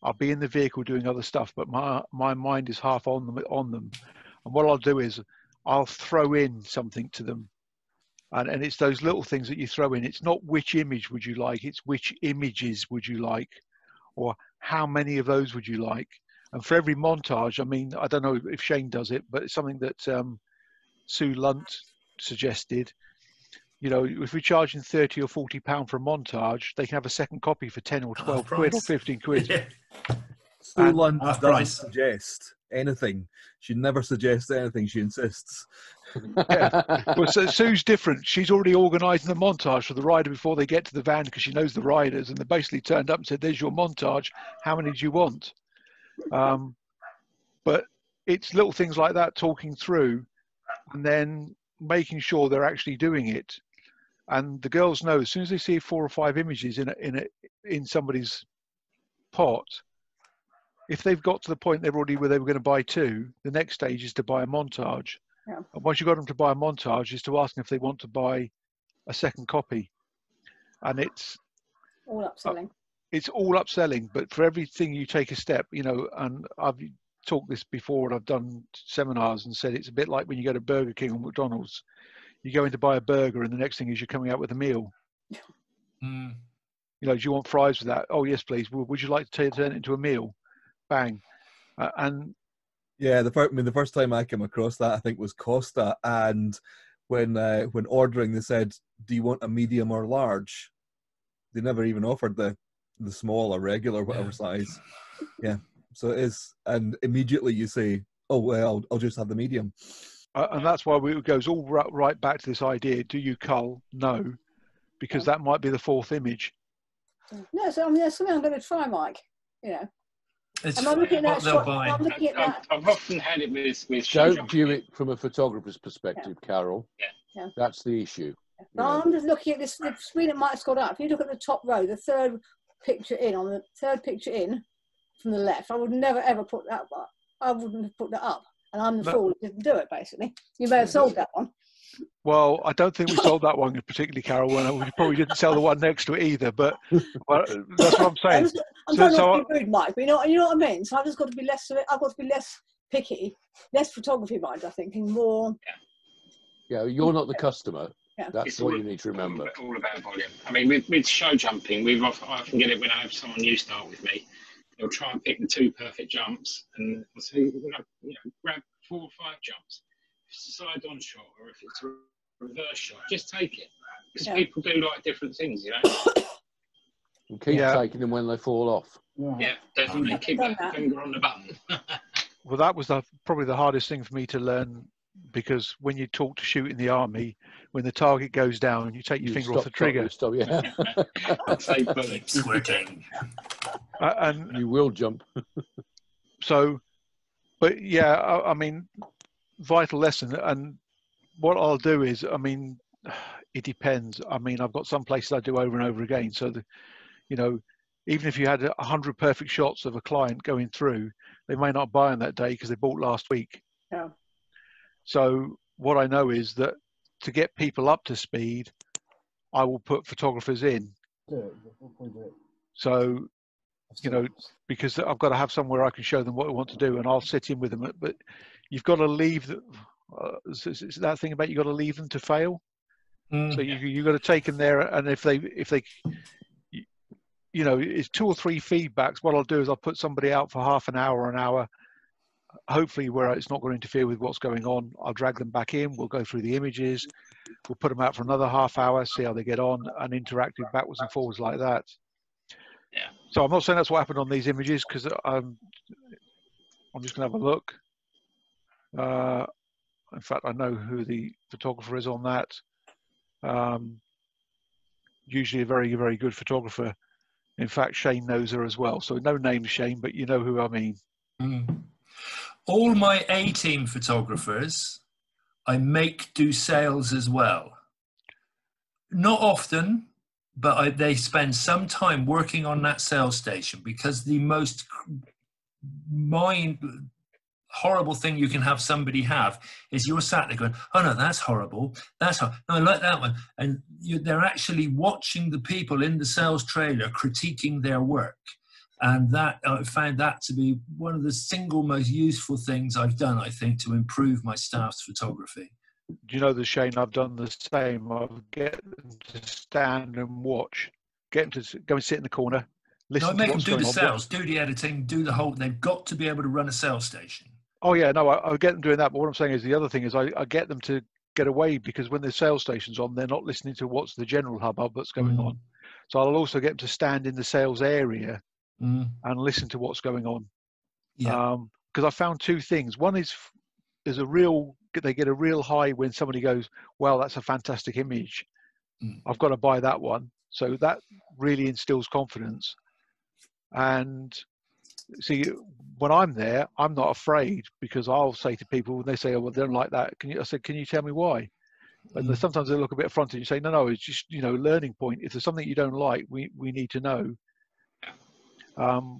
I'll be in the vehicle doing other stuff, but my mind is half on them. And what I'll do is I'll throw in something to them. And it's those little things that you throw in. It's not which image would you like, it's which images would you like, or how many of those would you like. And for every montage, I mean, I don't know if Shane does it, but it's something that Sue Lunt suggested. If we're charging £30 or £40 for a montage, they can have a second copy for 10 or 12 quid or 15 quid. Yeah. Sue Lunt doesn't suggest anything. She never suggests anything. She insists. Yeah. Well, so Sue's different. She's already organising the montage for the rider before they get to the van because she knows the riders, and they basically turned up and said, "There's your montage. How many do you want?" But it's little things like that, talking through, and then making sure they're actually doing it. And the girls know as soon as they see 4 or 5 images in somebody's pot, if they've got to the point where they were going to buy 2, the next stage is to buy a montage. Yeah. And once you've got them to buy a montage, is to ask them if they want to buy a second copy. And it's all upselling. It's all upselling, but for everything you take a step, you know, and I've talked this before and I've done seminars and said it's a bit like when you go to Burger King or McDonald's. You go in to buy a burger and the next thing is you're coming out with a meal. Mm. You know, do you want fries with that? Oh, yes, please. Would you like to turn it into a meal? Bang. And yeah, the first time I came across that, I think, was Costa. And when ordering, they said, do you want a medium or large? They never even offered the small or regular, whatever size. Yeah. So it is. And immediately you say, oh, well, I'll just have the medium. And that's why it goes all right back to this idea. Do you cull? No. Because that might be the 4th image. No, so I mean, that's something I'm going to try, Mike. You know. I'm looking at that. I've often had it with don't view it from a photographer's perspective, Carol. Yeah. That's the issue. But I'm just looking at this the screen that Mike's got up. If you look at the top row, the 3rd picture in, on the 3rd picture in from the left, I would never ever put that up. I wouldn't have put that up. And I'm the fool who didn't do it, basically. You may have sold that one. Well, I don't think we sold that one particularly, Carol. And we probably didn't sell the one next to it either. But well, that's what I'm saying. I'm trying not to be rude, Mike. But you know what I mean. So I've just got to be less. I've got to be less picky, less photography minded. I think, and more. Yeah, you're not the customer. Yeah. That's what you need to remember. All about volume. I mean, with show jumping, I often get it when I have someone new start with me. They'll try and pick the 2 perfect jumps, and I'll say, you know, grab 4 or 5 jumps. If it's a side-on shot or if it's a reverse shot, just take it. Because people do like different things, you know. And keep taking them when they fall off. Yeah, definitely. Keep that finger on the button. Well, that was probably the hardest thing for me to learn, because when you talk to shoot in the army, when the target goes down, you take your finger off the trigger. And you will jump. So, but yeah, I mean, vital lesson. And what I'll do is, I mean, it depends. I mean, I've got some places I do over and over again. So, you know, even if you had 100 perfect shots of a client going through, they may not buy on that day because they bought last week. Yeah. So what I know is that to get people up to speed, I will put photographers in. So, you know, because I've got to have somewhere I can show them what I want to do, and I'll sit in with them. But you've got to leave it's that thing about you got to leave them to fail. So you got to take them there, and if they you know, it's 2 or 3 feedbacks. What I'll do is I'll put somebody out for half an hour, hopefully where it's not going to interfere with what's going on. I'll drag them back in. We'll go through the images. We'll put them out for another half hour, see how they get on, and interactive backwards and forwards like that. Yeah. So I'm not saying that's what happened on these images, because I'm just going to have a look. In fact, I know who the photographer is on that. Usually a very, very good photographer. In fact, Shane knows her as well. So no name Shane, but you know who I mean. All my A-team photographers, I make do sales as well. Not often, but they spend some time working on that sales station, because the most horrible thing you can have somebody have is you're sat there going, oh no, that's horrible, no, I like that one, and they're actually watching the people in the sales trailer critiquing their work. And that I found that to be one of the single most useful things I've done, I think, to improve my staff's photography. Do you know that, Shane? I've done the same. I'll get them to stand and watch, get them to go and sit in the corner, listen. No, I make them do the sales, do the editing, do the whole. They've got to be able to run a sales station. Oh yeah, no, I get them doing that. But what I'm saying is the other thing is I get them to get away, because when the sales station's on, they're not listening to what's the general hubbub that's going on. So I'll also get them to stand in the sales area and listen to what's going on. Yeah. Because I found 2 things. One is they get a real high when somebody goes, well, that's a fantastic image. I've got to buy that one. So that really instills confidence. And see, when I'm there, I'm not afraid, because I'll say to people when they say, oh, well, they don't like that. I said, can you tell me why? And sometimes they look a bit affronted. You say, no, it's just, learning point. If there's something you don't like, we need to know.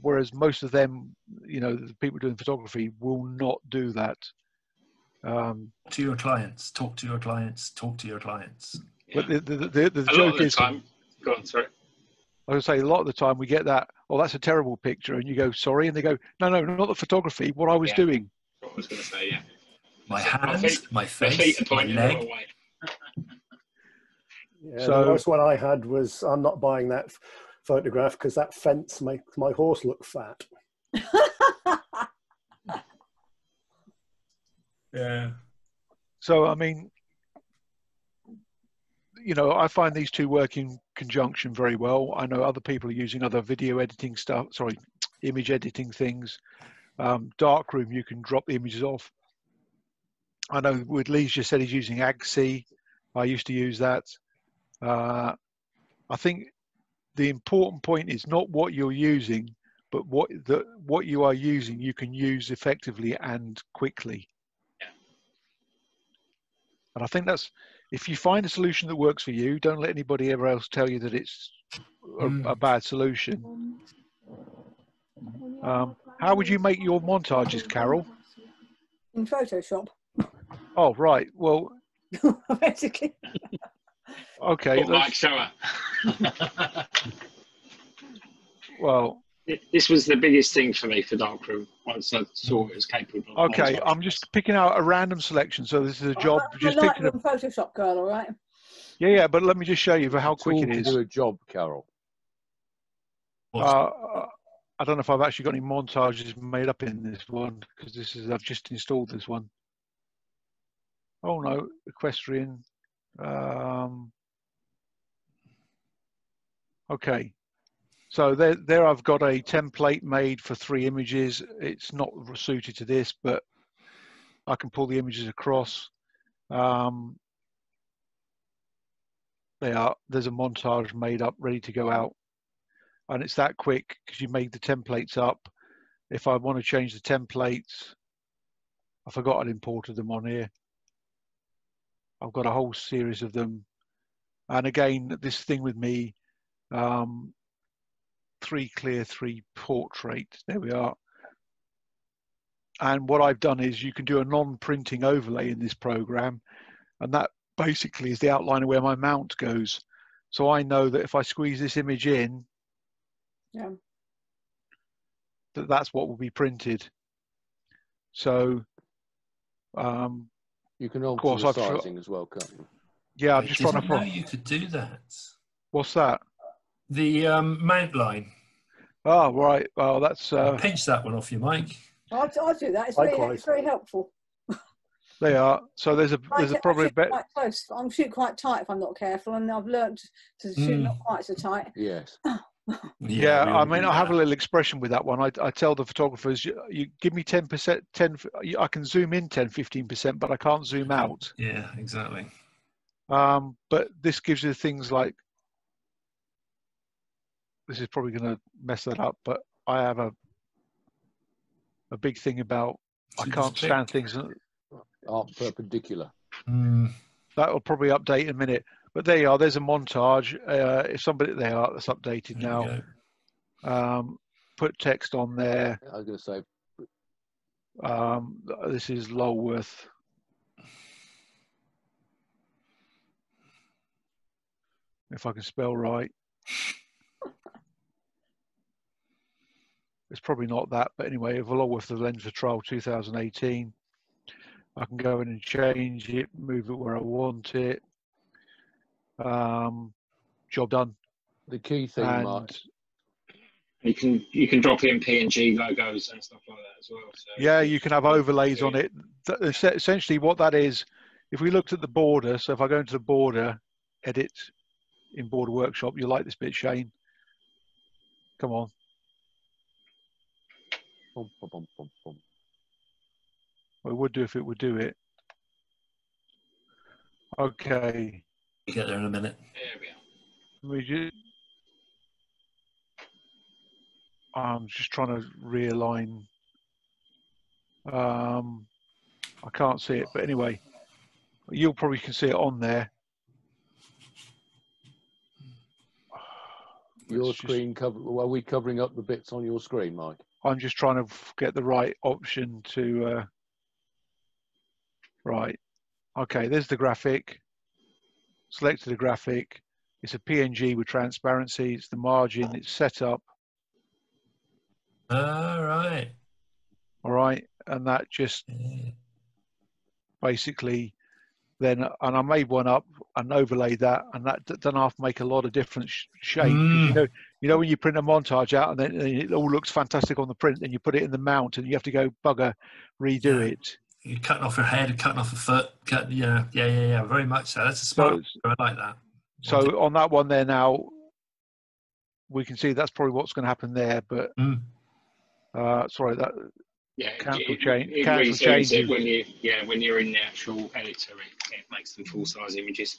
Whereas most of them, the people doing photography will not do that. To your clients, talk to your clients, talk to your clients. But the joke is, time. Go on, sorry. I would say a lot of the time we get that, oh, that's a terrible picture, and you go, sorry, and they go, no, not the photography, what I was doing. What I was going to say, yeah. My hands, my face, my leg. Yeah, the worst one I had was, I'm not buying that photograph because that fence makes my horse look fat. Yeah. So, I mean, I find these two work in conjunction very well. I know other people are using other video editing stuff, image editing things. Darkroom, you can drop the images off. I know with Lee's just said he's using AGC. I used to use that. I think the important point is not what you're using, but what you are using you can use effectively and quickly. Yeah. And I think that's, if you find a solution that works for you, don't let anybody ever else tell you that it's a bad solution. How would you make your montages, Carol? In Photoshop. Oh, right. Well, basically. Okay. Mike Shower. Well, this was the biggest thing for me for Darkroom once I saw it was capable. Okay, I'm just picking out a random selection. So this is a job. Just picking a Photoshop girl, all right? Yeah, but let me just show you for how quick it is. To do a job, Carol. I don't know if I've actually got any montages made up in this one because I've just installed this one. Oh no, equestrian. Okay, so there I've got a template made for 3 images. It's not suited to this, but I can pull the images across. There's a montage made up, ready to go out. And it's that quick because you made the templates up. If I want to change the templates, I forgot I'd imported them on here. I've got a whole series of them. And again, this thing with me, 3 clear, 3 portrait. There we are. And what I've done is you can do a non-printing overlay in this program. And that basically is the outline of where my mount goes. So I know that if I squeeze this image in, that's what will be printed. So you can alter the sizing as well, can't you? Yeah, I'm just trying to know you could do that. What's that? The mount line. Oh, right. Well, that's pinch that one off you, Mike. I'll do that. It's very helpful. They are. So there's probably a bit quite close. I'm shooting quite tight if I'm not careful, and I've learned to shoot not quite so tight. Yes. Yeah, I mean, I have a little expression with that one. I tell the photographers, you give me 10%, I can zoom in 10, 15%, but I can't zoom out. Yeah, exactly. But this gives you things like, this is probably going to mess that up, but I have a big thing about, I can't stand things. Arc perpendicular. That will probably update in a minute. But there you are. There's a montage. If somebody that's updated now. Put text on there. I was going to say. This is Lulworth. If I can spell right. It's probably not that, but anyway, Lulworth of Lens for Trial 2018. I can go in and change it, move it where I want it. Job done. The key thing, Mark. You can drop in PNG logos and stuff like that as well. So yeah, you can have overlays on it. Essentially, what that is, if we looked at the border, so if I go into the border, edit in Border Workshop, you like this bit, Shane? Come on. Bum, bum, bum, bum, bum. Well, it would do if it would do it. Okay. We'll get there in a minute. There we are. I'm just trying to realign. I can't see it, but anyway, You'll probably can see it on there. Your screen cover. Are we covering up the bits on your screen, Mike? I'm just trying to get the right option to. Right. Okay. There's the graphic. Selected the graphic. It's a PNG with transparency. It's the margin. It's set up. All right. All right. And that just basically then, and I made one up and overlaid that, and that doesn't have to make a lot of different shape. You know when you print a montage out and then it all looks fantastic on the print, then you put it in the mount and you have to go bugger redo it. You're cutting off your head, cutting off a foot, yeah, very much so. That's a smart. I like that. So on that one there now, we can see that's probably what's going to happen there. But sorry, that cancel changes. It when you're in the actual editor, it makes them full size images.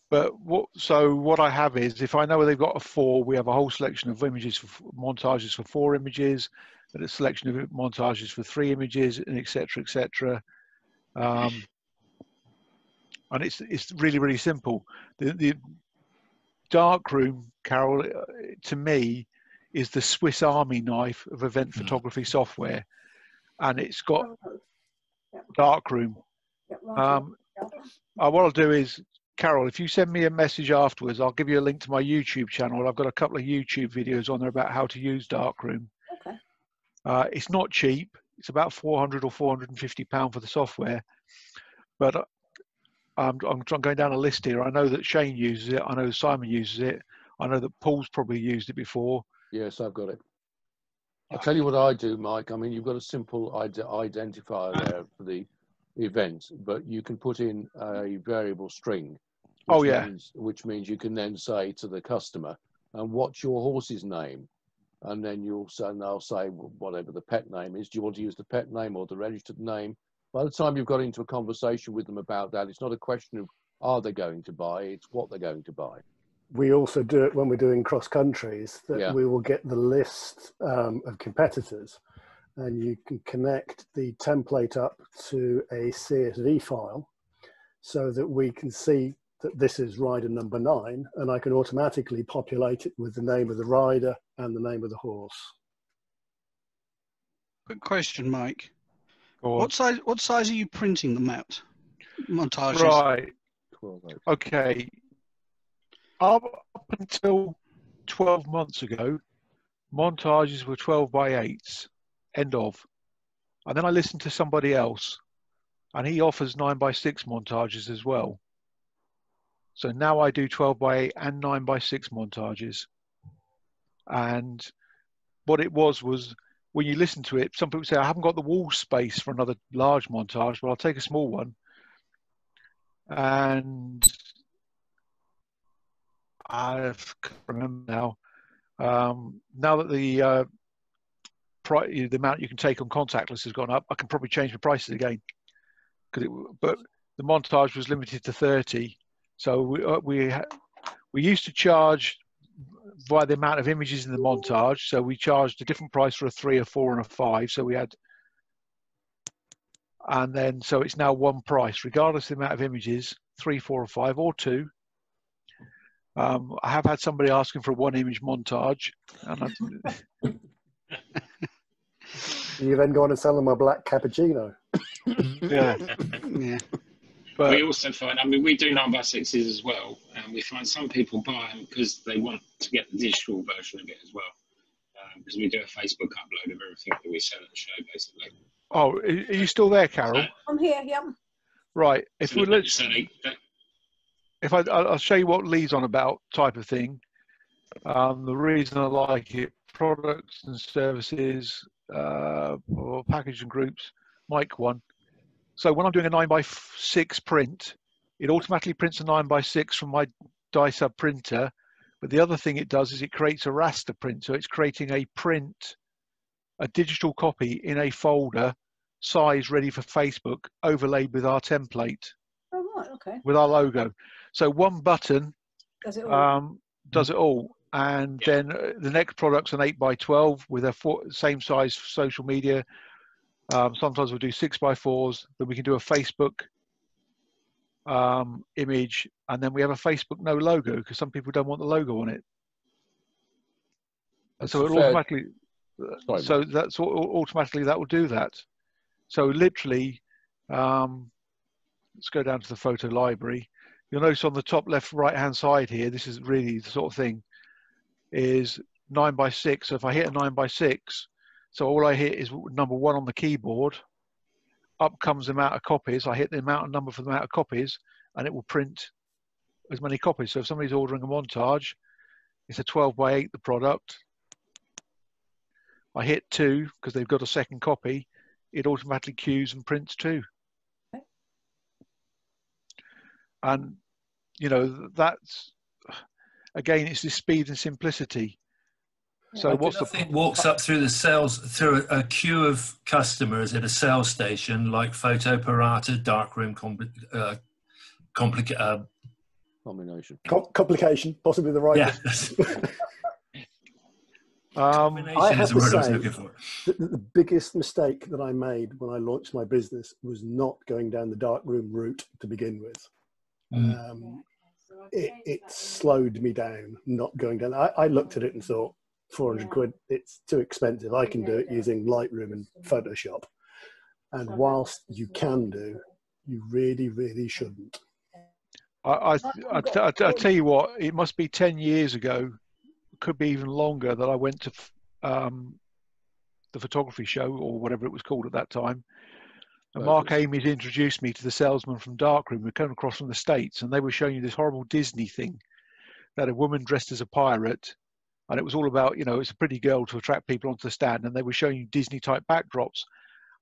But what I have is, if I know they've got a 4, we have a whole selection of images for montages for 4 images, and a selection of montages for 3 images, and etc. And it's really, really simple. The Darkroom, Carol, to me, is the Swiss Army knife of event photography software, and it's got Darkroom. What I'll do is, Carol, if you send me a message afterwards, I'll give you a link to my YouTube channel. I've got a couple of YouTube videos on there about how to use Darkroom. Okay. It's not cheap. It's about £400 or £450 for the software, but I'm going down a list here. I know that Shane uses it. I know Simon uses it. I know that Paul's probably used it before. Yes, I've got it. I'll tell you what I do, Mike. I mean, you've got a simple identifier there for the event, but you can put in a variable string. Which means you can then say to the customer, "And what's your horse's name?" And then they'll say whatever the pet name is. Do you want to use the pet name or the registered name? By the time you've got into a conversation with them about that, it's not a question of are they going to buy, it's what they're going to buy. We also do it when we're doing cross countries, that we will get the list of competitors, and you can connect the template up to a CSV file so that we can see that this is rider number 9, and I can automatically populate it with the name of the rider and the name of the horse. Quick question, Mike. What size are you printing them out? Montages. Right. Okay. Up until 12 months ago, montages were 12 by 8s. End of. And then I listened to somebody else, and he offers 9 by 6 montages as well. So now I do 12 by 8 and 9 by 6 montages. And what it was when you listen to it, some people say, I haven't got the wall space for another large montage, but I'll take a small one. And I can't remember now. Now that the amount you can take on contactless has gone up, I can probably change the prices again. But the montage was limited to 30. So we used to charge by the amount of images in the montage. So we charged a different price for a 3, a 4, and a 5. So we had, and then so it's now one price, regardless of the amount of images, 3, 4, or 5, or 2. I have had somebody asking for a 1-image montage, and You then go on and sell them a black cappuccino. Yeah. But we also find, I mean, we do 9 by 6s as well, and we find some people buy them because they want to get the digital version of it as well, because we do a Facebook upload of everything that we sell at the show, basically. Oh, are you still there, Carol? I'm here, yeah. Right. I'll show you what Lee's on about type of thing. The reason I like it, products and services, or packaging groups, Mike 1. So when I'm doing a 9 by 6 print, it automatically prints a 9 by 6 from my DyeSub printer. But the other thing it does is it creates a raster print. So it's creating a digital copy in a folder, size ready for Facebook, overlaid with our template. Oh, right, okay. With our logo. So one button does it all. Does it all. And then the next product's an 8 by 12 with a same size social media. Sometimes we'll do 6 by 4s, then we can do a Facebook image, and then we have a Facebook no logo because some people don't want the logo on it. And so it automatically, so that's automatically that will do that. So literally, let's go down to the photo library. You'll notice on the top left right hand side here, this is really the sort of thing, is 9x6. So if I hit a 9x6, so all I hit is number 1 on the keyboard. Up comes the amount of copies. I hit the amount of number for the amount of copies, and it will print as many copies. So if somebody's ordering a montage, it's a 12x8 the product. I hit 2 because they've got a second copy. It automatically queues and prints 2. And you know, that's again, it's this speed and simplicity. So what's the thing walks up through through a queue of customers at a sales station like Fotoparata, Darkroom, complication, possibly the right. Yeah. I have to say the biggest mistake that I made when I launched my business was not going down the darkroom route to begin with. It slowed me down not going down. I looked at it and thought, 400 quid, it's too expensive. I can do it using Lightroom and Photoshop. And whilst you can do, you really, really shouldn't. I tell you what, it must be 10 years ago, could be even longer, that I went to the photography show or whatever it was called at that time. And Mark Amies introduced me to the salesman from Darkroom who came across from the States, and they were showing you this horrible Disney thing that a woman dressed as a pirate, and it was all about, you know, it's a pretty girl to attract people onto the stand, and they were showing you Disney type backdrops,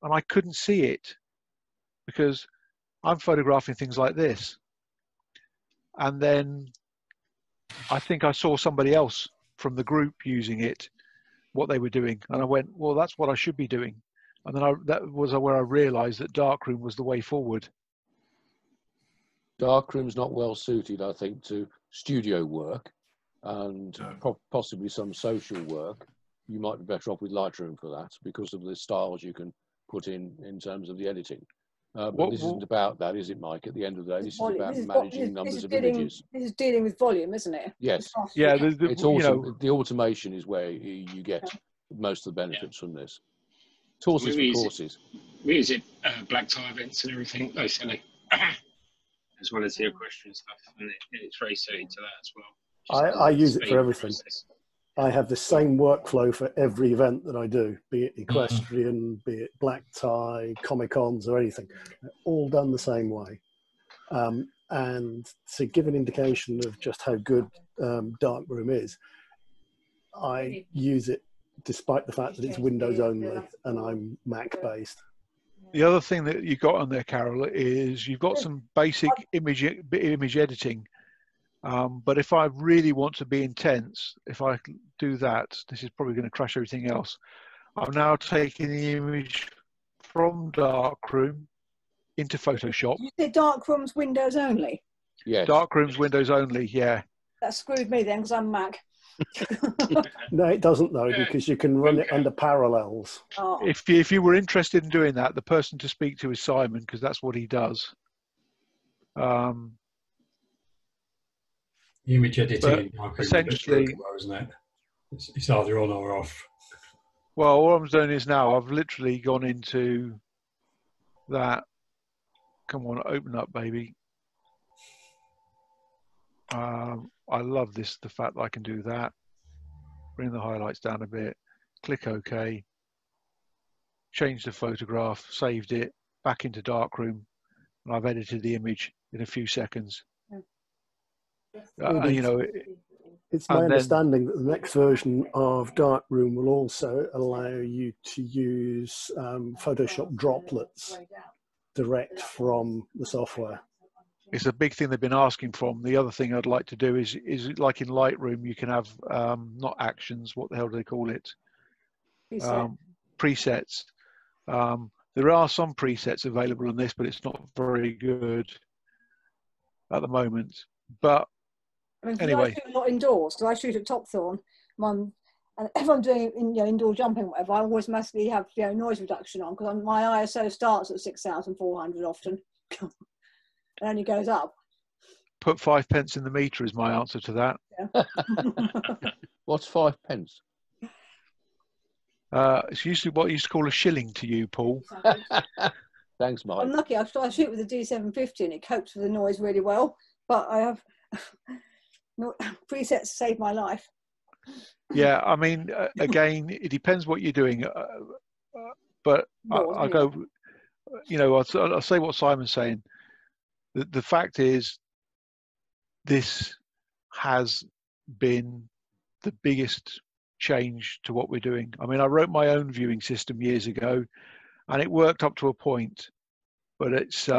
and I couldn't see it because I'm photographing things like this. And then I think I saw somebody else from the group using it, what they were doing, and I went, well, that's what I should be doing. And then that was where I realized that Darkroom was the way forward. Darkroom's not well suited, I think, to studio work and possibly some social work. You might be better off with Lightroom for that because of the styles you can put in terms of the editing. But this isn't about that, is it, Mike? At the end of the day, this is about managing numbers of images. This is dealing with volume, isn't it? Yes. Yeah. It's also, the automation is where you get most of the benefits from this. Horses for courses. We use it black tie events and everything, basically, as well as the equestrian stuff, and it's very suited to that as well. I use it for everything. I have the same workflow for every event that I do, be it equestrian, be it black tie, Comic-Cons or anything. They're all done the same way. And to give an indication of just how good Darkroom is, I use it despite the fact that it's Windows only and I'm Mac based. The other thing that you got on there, Carol, is you've got some basic image editing. But if I really want to be intense, if I do that, this is probably going to crash everything else. I'm now taking the image from Darkroom into Photoshop. You said Darkroom's Windows only? Yes. Darkroom's Windows only, yeah. That screwed me then because I'm Mac. No, it doesn't though, because you can run it under Parallels. Oh. If you were interested in doing that, the person to speak to is Simon, because that's what he does. Image editing, essentially, isn't it? It's either on or off. Well, all I'm doing is now I've literally gone into that. Come on, open up, baby. I love this, the fact that I can do that. Bring the highlights down a bit, click OK, change the photograph, saved it, back into Darkroom, and I've edited the image in a few seconds. You know, it's my understanding that the next version of Darkroom will also allow you to use Photoshop droplets direct from the software. It's a big thing they've been asking from. The other thing I'd like to do is like in Lightroom, you can have not actions. What the hell do they call it? Presets. There are some presets available on this, but it's not very good at the moment. But I mean, anyway, I shoot a lot indoors because I shoot at Topthorne. And if I'm doing indoor jumping, or whatever, I always mostly have noise reduction on because my ISO starts at 6,400 often. It only goes up. Put 5 pence in the meter is my answer to that. Yeah. What's 5 pence? It's usually what you used to call a shilling to you, Paul. Thanks, Mike. I'm lucky. I shoot with the D750 and it copes with the noise really well. But I have presets to save my life. Yeah, I mean, again, it depends what you're doing. But I go, you know, I'll say what Simon's saying. The fact is, this has been the biggest change to what we're doing. I mean, I wrote my own viewing system years ago, and it worked up to a point, but it's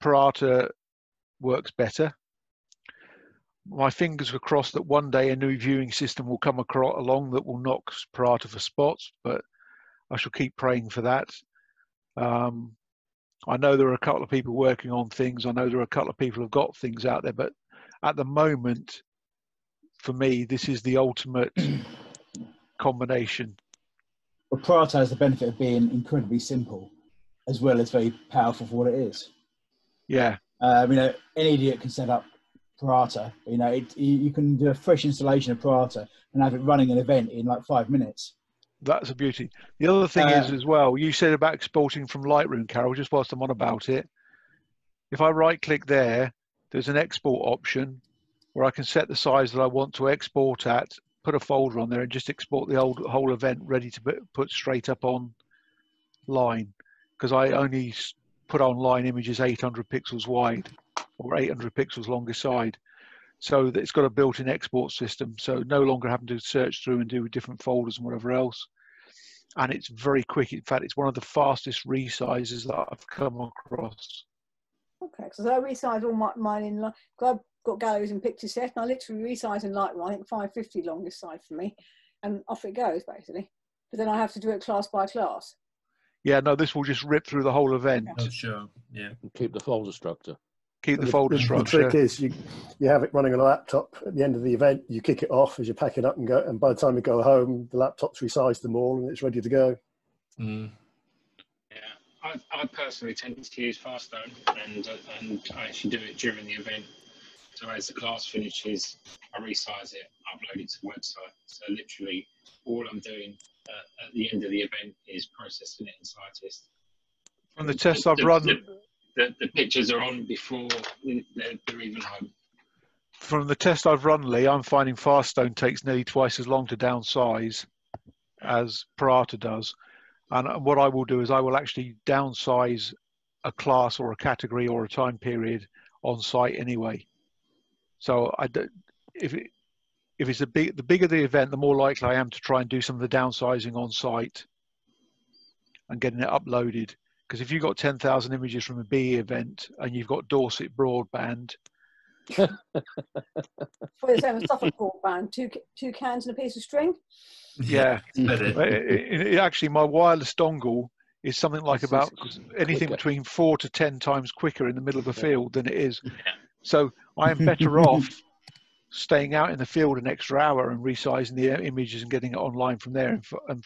Parata works better. My fingers are crossed that one day a new viewing system will come along that will knock Parata for spots, but I shall keep praying for that. I know there are a couple of people working on things. I know there are a couple of people who've got things out there, but at the moment, for me, this is the ultimate combination. Well, Parata has the benefit of being incredibly simple, as well as very powerful for what it is. Yeah. You know, an idiot can set up Parata. You know, you can do a fresh installation of Parata and have it running an event in like 5 minutes. That's a beauty. The other thing is as well, you said about exporting from Lightroom, Carol, just whilst I'm on about it. If I right click there, there's an export option where I can set the size that I want to export at, put a folder on there and just export the whole event ready to put straight up online. Because I only put online images 800 pixels wide or 800 pixels longer side. So it's got a built-in export system. So no longer having to search through and do different folders and whatever else. And it's very quick. In fact, it's one of the fastest resizes that I've come across. Okay, because I resize all mine in, I've got galleries in Pictoset, and I literally resize in Lightroom. I think 550 longest side for me, and off it goes basically. But then I have to do it class by class. Yeah, no, this will just rip through the whole event. Oh, sure. Yeah. And keep the folder structure. Keep the folder structure. The trick is you have it running on a laptop at the end of the event. You kick it off as you pack it up and go. And by the time you go home, the laptop's resized them all and it's ready to go. Yeah, I personally tend to use Faststone, and I actually do it during the event. So as the class finishes, I resize it, upload it to the website. So literally, all I'm doing at the end of the event is processing it in Scientist. From the tests I've run. The pictures are on before they're even home. From the test I've run, Lee, I'm finding Faststone takes nearly twice as long to downsize as Parata does. And what I will do is I will actually downsize a class or a category or a time period on site anyway. So if it's the bigger the event, the more likely I am to try and do some of the downsizing on site and getting it uploaded. Because if you've got 10,000 images from a BE event and you've got Dorset broadband. For the same as Suffolk broadband, two cans and a piece of string. Yeah. Actually, my wireless dongle is something like about anything between 4 to 10 times quicker in the middle of a field than it is. So I am better off staying out in the field an extra hour and resizing the images and getting it online from there. And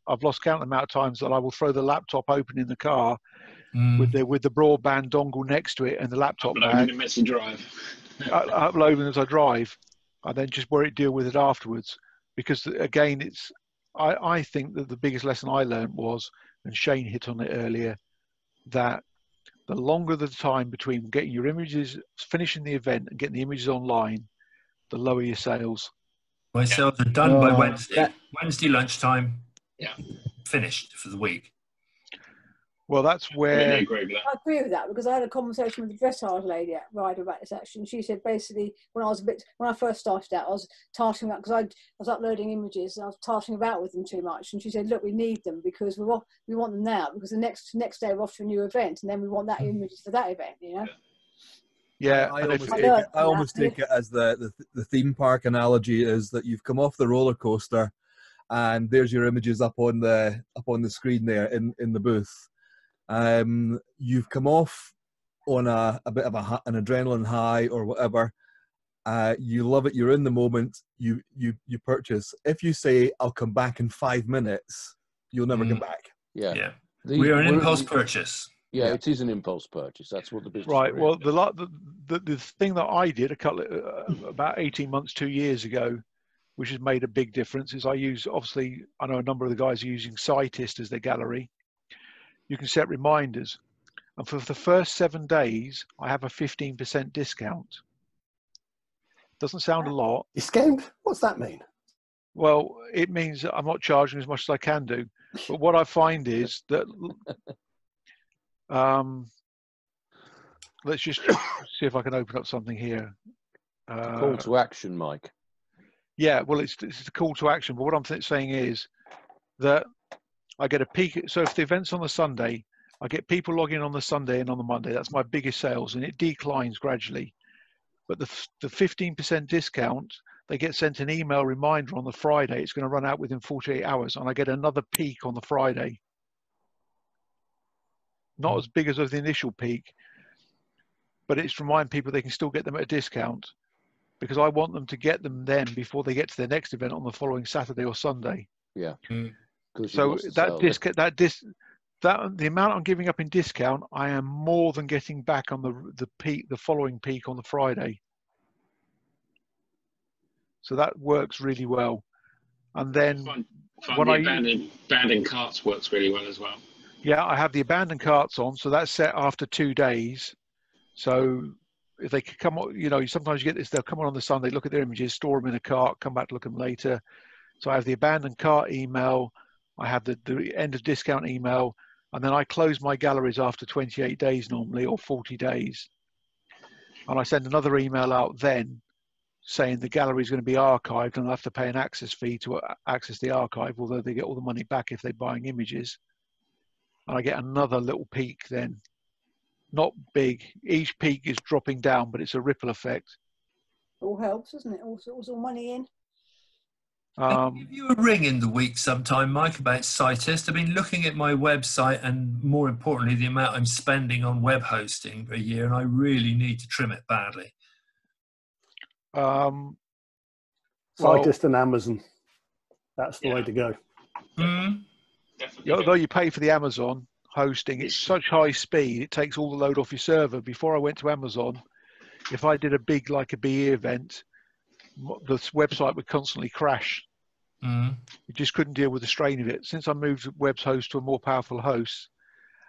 I've lost count of the amount of times that I will throw the laptop open in the car with the broadband dongle next to it and the laptop uploading a message drive. Uploading as I drive, and then just deal with it afterwards. Because again, I think that the biggest lesson I learned was, and Shane hit on it earlier, that the longer the time between getting your images, finishing the event and getting the images online, the lower your sales. My sales are done by Wednesday. Wednesday lunchtime. Yeah. Finished for the week. Well, that's where I agree with that, because I had a conversation with the dressage lady at Rider about this actually, and she said basically when I first started out, I was tarting about, because I was uploading images and I was tarting about with them too much, and she said, look, we need them because we want them now, because the next day we're off to a new event, and then we want that images for that event, you know. Yeah, I almost take it as the theme park analogy is that you've come off the roller coaster, and there's your images up on the screen there in the booth. You've come off on a bit of an adrenaline high or whatever. You love it. You're in the moment. You purchase. If you say I'll come back in 5 minutes, you'll never come back. Yeah. We are an impulse purchase. Yeah, it is an impulse purchase. That's what the business. Right. Well, the thing that I did about 18 months, 2 years ago, which has made a big difference, is I know a number of the guys are using Cytist as their gallery. You can set reminders, and for the first 7 days, I have a 15% discount. Doesn't sound a lot. You schemed? What's that mean? Well, it means that I'm not charging as much as I can do. But what I find is that let's just see if I can open up something here. Call to action, Mike. Yeah, well, it's a call to action. But what I'm saying is that I get a peak. So if the event's on the Sunday, I get people logging on the Sunday and on the Monday. That's my biggest sales, and it declines gradually. But the 15% discount, they get sent an email reminder on the Friday. It's going to run out within 48 hours, and I get another peak on the Friday. Not as big as the initial peak, but it's to remind people they can still get them at a discount, because I want them to get them then before they get to their next event on the following Saturday or Sunday. Yeah. So the amount I'm giving up in discount, I am more than getting back on the following peak on the Friday. So that works really well. And then when the abandoned carts works really well as well. Yeah, I have the abandoned carts on, so that's set after 2 days. So if they come on, sometimes you get this, they'll come on the Sunday, look at their images, store them in a cart, come back to look at them later. So I have the abandoned cart email, I have the end of discount email, and then I close my galleries after 28 days normally, or 40 days. And I send another email out then saying the gallery is going to be archived and I have to pay an access fee to access the archive, although they get all the money back if they're buying images. And I get another little peak then. Not big. Each peak is dropping down, but it's a ripple effect. All helps, doesn't it? Also money in. I'll give you a ring in the week sometime, Mike, about Cytist. I've been looking at my website and, more importantly, the amount I'm spending on web hosting a year, and I really need to trim it badly. Cytist and Amazon. That's the way to go. Although you pay for the Amazon hosting, it's such high speed, it takes all the load off your server. Before I went to Amazon, if I did a big, like a BE event, the website would constantly crash. You just couldn't deal with the strain of it. Since I moved Web's host to a more powerful host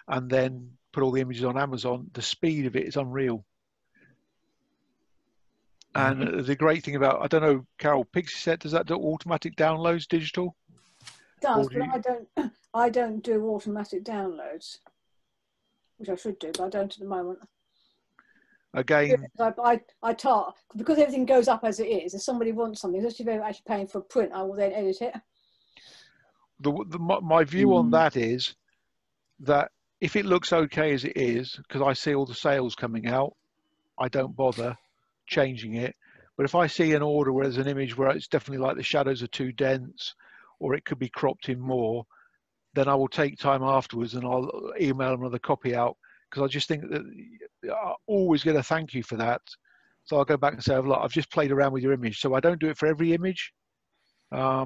and then put all the images on Amazon, the speed of it is unreal. And the great thing about, I don't know, Carol, Pixieset, does that do automatic downloads digital? It does, but I don't do automatic downloads, which I should do, but I don't at the moment. Again, I tar because everything goes up as it is. If somebody wants something, especially if they're actually paying for a print, I will then edit it. My view on that is that if it looks okay as it is, because I see all the sales coming out, I don't bother changing it. But if I see an order where there's an image where it's definitely like the shadows are too dense, or it could be cropped in more, then I will take time afterwards and I'll email another copy out, because I just think that I always get a thank you for that. So I'll go back and say, look, I've just played around with your image. So I don't do it for every image. I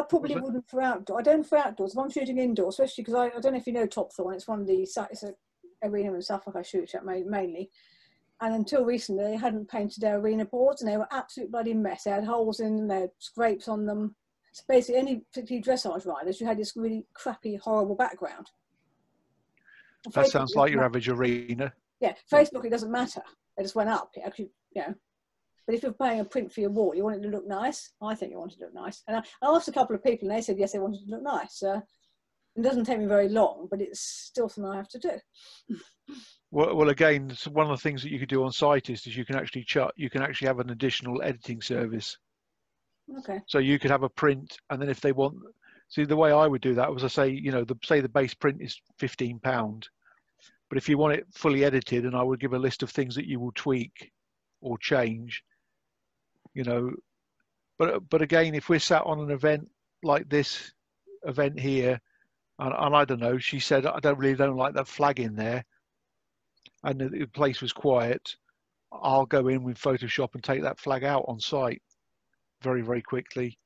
probably wouldn't for outdoor. I don't for outdoors. If I'm shooting indoors, especially because I don't know if you know Top Thorn. It's one of the sites, arena and stuff like I shoot at mainly. And until recently, they hadn't painted their arena boards, and they were absolute bloody mess. They had holes in them, they had scrapes on them. So basically, any particularly dressage riders, you had this really crappy, horrible background. That sounds like your average arena. Yeah, Facebook, it doesn't matter. It just went up. It actually, But if you're paying a print for your wall, you want it to look nice. I think you want it to look nice. And I asked a couple of people, and they said yes, they wanted it to look nice. It doesn't take me very long, but it's still something I have to do. Well, again, one of the things that you could do on Cytist is you can actually have an additional editing service. Okay. So you could have a print, and then if they want, see, the way I would do that was I say, say the base print is £15, but if you want it fully edited, and I would give a list of things that you will tweak or change, But again, if we're sat on an event like this event here, and I don't know, she said, I don't like that flag in there, and the place was quiet, I'll go in with Photoshop and take that flag out on site very, very quickly,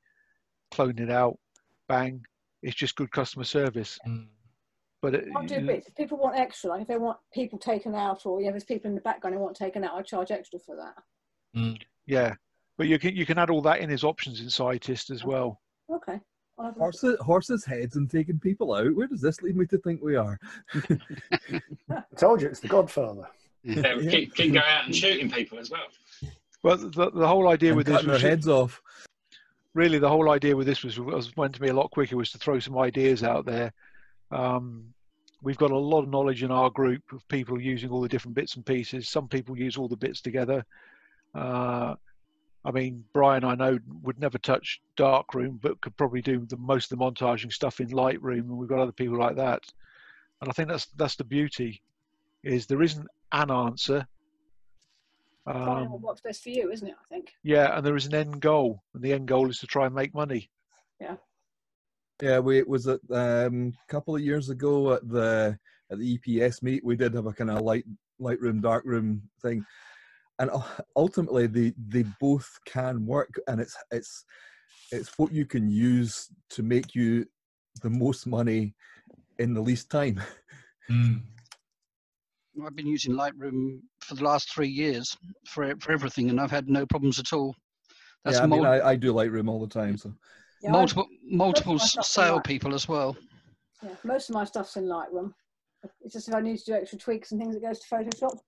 clone it out, bang. It's just good customer service. But I'll do bits. If people want extra, like if they want people taken out, or there's people in the background who want taken out, I charge extra for that. Yeah, but you can add all that in as options in Cytist as well. Okay. Horses' heads and taking people out. Where does this lead me to think we are? I told you, it's the Godfather. Yeah, we can go out and shooting people as well. Well, the whole idea with this cutting was their heads off. Really, the whole idea with this was went to me a lot quicker. Was to throw some ideas out there. We've got a lot of knowledge in our group of people using all the different bits and pieces. Some people use all the bits together. I mean, Brian, I know, would never touch Darkroom, but could probably do most of the montaging stuff in Lightroom, and we've got other people like that. And I think that's the beauty, is there isn't an answer. What works best for you, isn't it? I think. Yeah, and there is an end goal, and the end goal is to try and make money. Yeah. Yeah, it was a couple of years ago at the EPS meet. We did have a kind of Lightroom, Darkroom thing. And ultimately, they both can work, and it's what you can use to make you the most money in the least time. I've been using Lightroom for the last 3 years for everything, and I've had no problems at all. That's yeah, I do Lightroom all the time. So yeah, multiple sale people as well. Yeah, most of my stuff's in Lightroom. It's just if I need to do extra tweaks and things, it goes to Photoshop.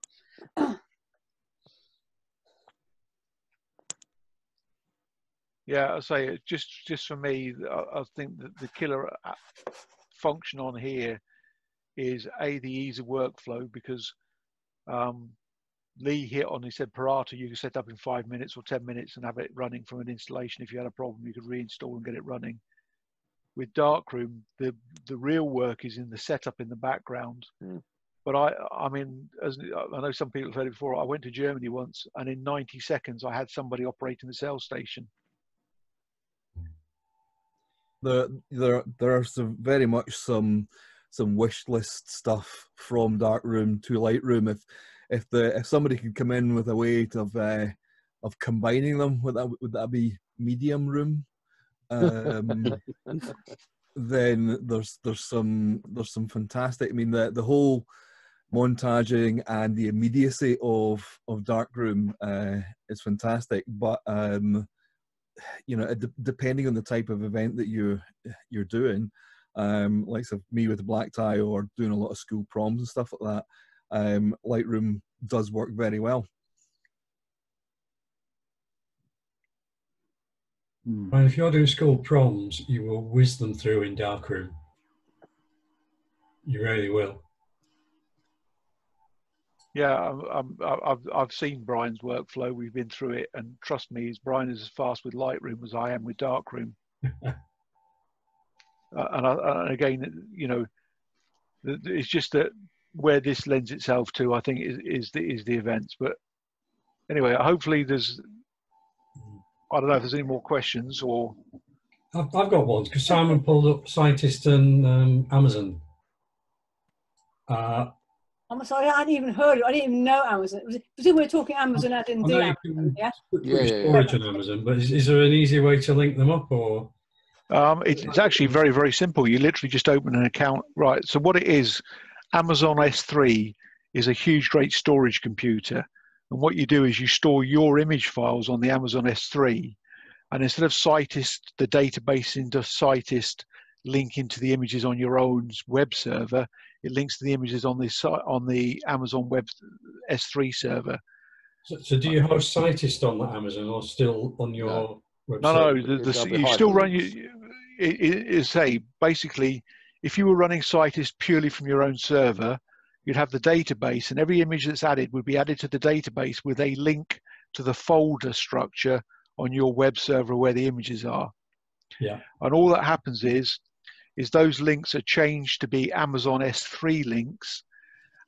Yeah, I say just for me, I think that the killer function on here is the ease of workflow, because Lee hit on, he said Parata you could set up in 5 minutes or 10 minutes and have it running from an installation. If you had a problem, you could reinstall and get it running. With Darkroom, the real work is in the setup in the background. But I mean, as I know some people have heard it before, I went to Germany once, and in 90 seconds I had somebody operating the sales station. There are very much some wish list stuff from Darkroom to Lightroom. If somebody could come in with a way of combining them, would that be medium room? Then there's some fantastic. I mean, the whole montaging and the immediacy of Darkroom is fantastic, but you know, depending on the type of event that you're doing, like me with the black tie or doing a lot of school proms and stuff like that, Lightroom does work very well. And if you're doing school proms, you will whiz them through in Darkroom. You really will. Yeah, I've seen Brian's workflow. We've been through it, and trust me, Brian is as fast with Lightroom as I am with Darkroom. And again, you know, it's just that where this lends itself to, I think, is the events. But anyway, hopefully there's. I don't know if there's any more questions or. I've got one because Simon pulled up Cytist and Amazon. I'm sorry, I hadn't even heard it. I didn't even know Amazon. We were talking Amazon, I didn't do Amazon. Yeah. Storage on Amazon, but is there an easier way to link them up, or? It's actually very, very simple. You literally just open an account, right? So what it is, Amazon S3 is a huge, great storage computer, and what you do is you store your image files on the Amazon S3, and instead of Cytist, the database into Cytist, link into the images on your own web server, it links to the images on the Amazon Web S3 server. So do you host Cytist on that Amazon, or still on your website? No, you still run. Basically, if you were running Cytist purely from your own server, you'd have the database, and every image that's added would be added to the database with a link to the folder structure on your web server where the images are. Yeah. And all that happens is those links are changed to be Amazon S3 links.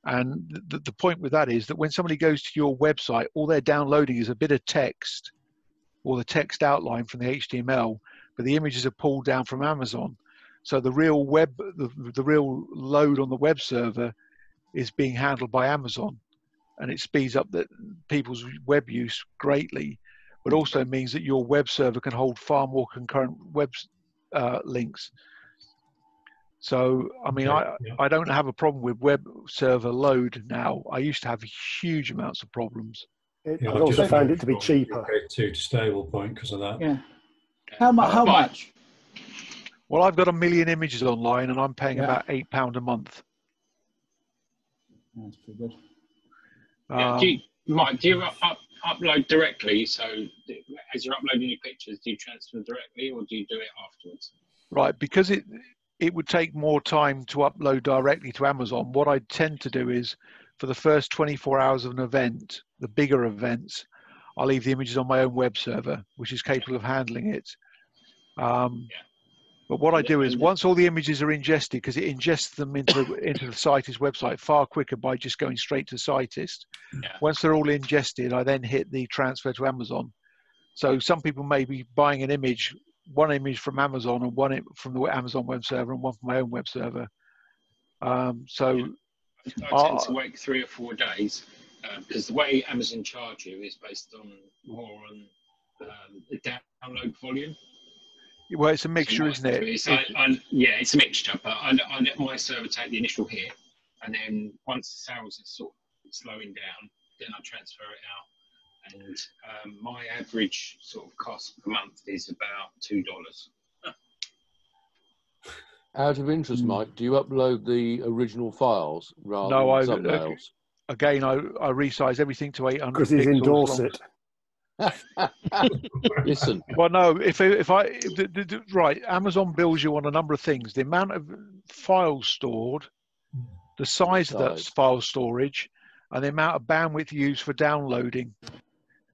And the point with that is that when somebody goes to your website, all they're downloading is a bit of text or the text outline from the HTML, but the images are pulled down from Amazon. So the real the real load on the web server is being handled by Amazon, and it speeds up people's web use greatly, but also means that your web server can hold far more concurrent web links. So, I mean, I don't have a problem with web server load now. I used to have huge amounts of problems. I've also found it to be cheaper. To stable point because of that. Yeah. How much? Well, I've got 1 million images online, and I'm paying about £8 a month. That's pretty good. Mike, do you upload directly? So as you're uploading your pictures, do you transfer them directly, or do you do it afterwards? Right, because it would take more time to upload directly to Amazon. What I tend to do is, for the first 24 hours of an event, the bigger events, I leave the images on my own web server, which is capable of handling it. But what I do is, once all the images are ingested, because it ingests them into the Cytist website far quicker by just going straight to Cytist. Once they're all ingested, I then hit the transfer to Amazon. So some people may be buying an image, one image from Amazon and one from the Amazon web server and one from my own web server. I tend to wait 3 or 4 days because the way Amazon charge you is based on more on the download volume. Well, it's a mixture, isn't it? It's a mixture, but I let my server take the initial hit, and then once the sales are sort of slowing down, then I transfer it out. And my average sort of cost per month is about $2. Out of interest, Mike, do you upload the original files rather than thumbnails? Again, I resize everything to 800 because he's in Dorset. Listen. Well, no. Right, Amazon bills you on a number of things: the amount of files stored, the size of that file storage, and the amount of bandwidth used for downloading.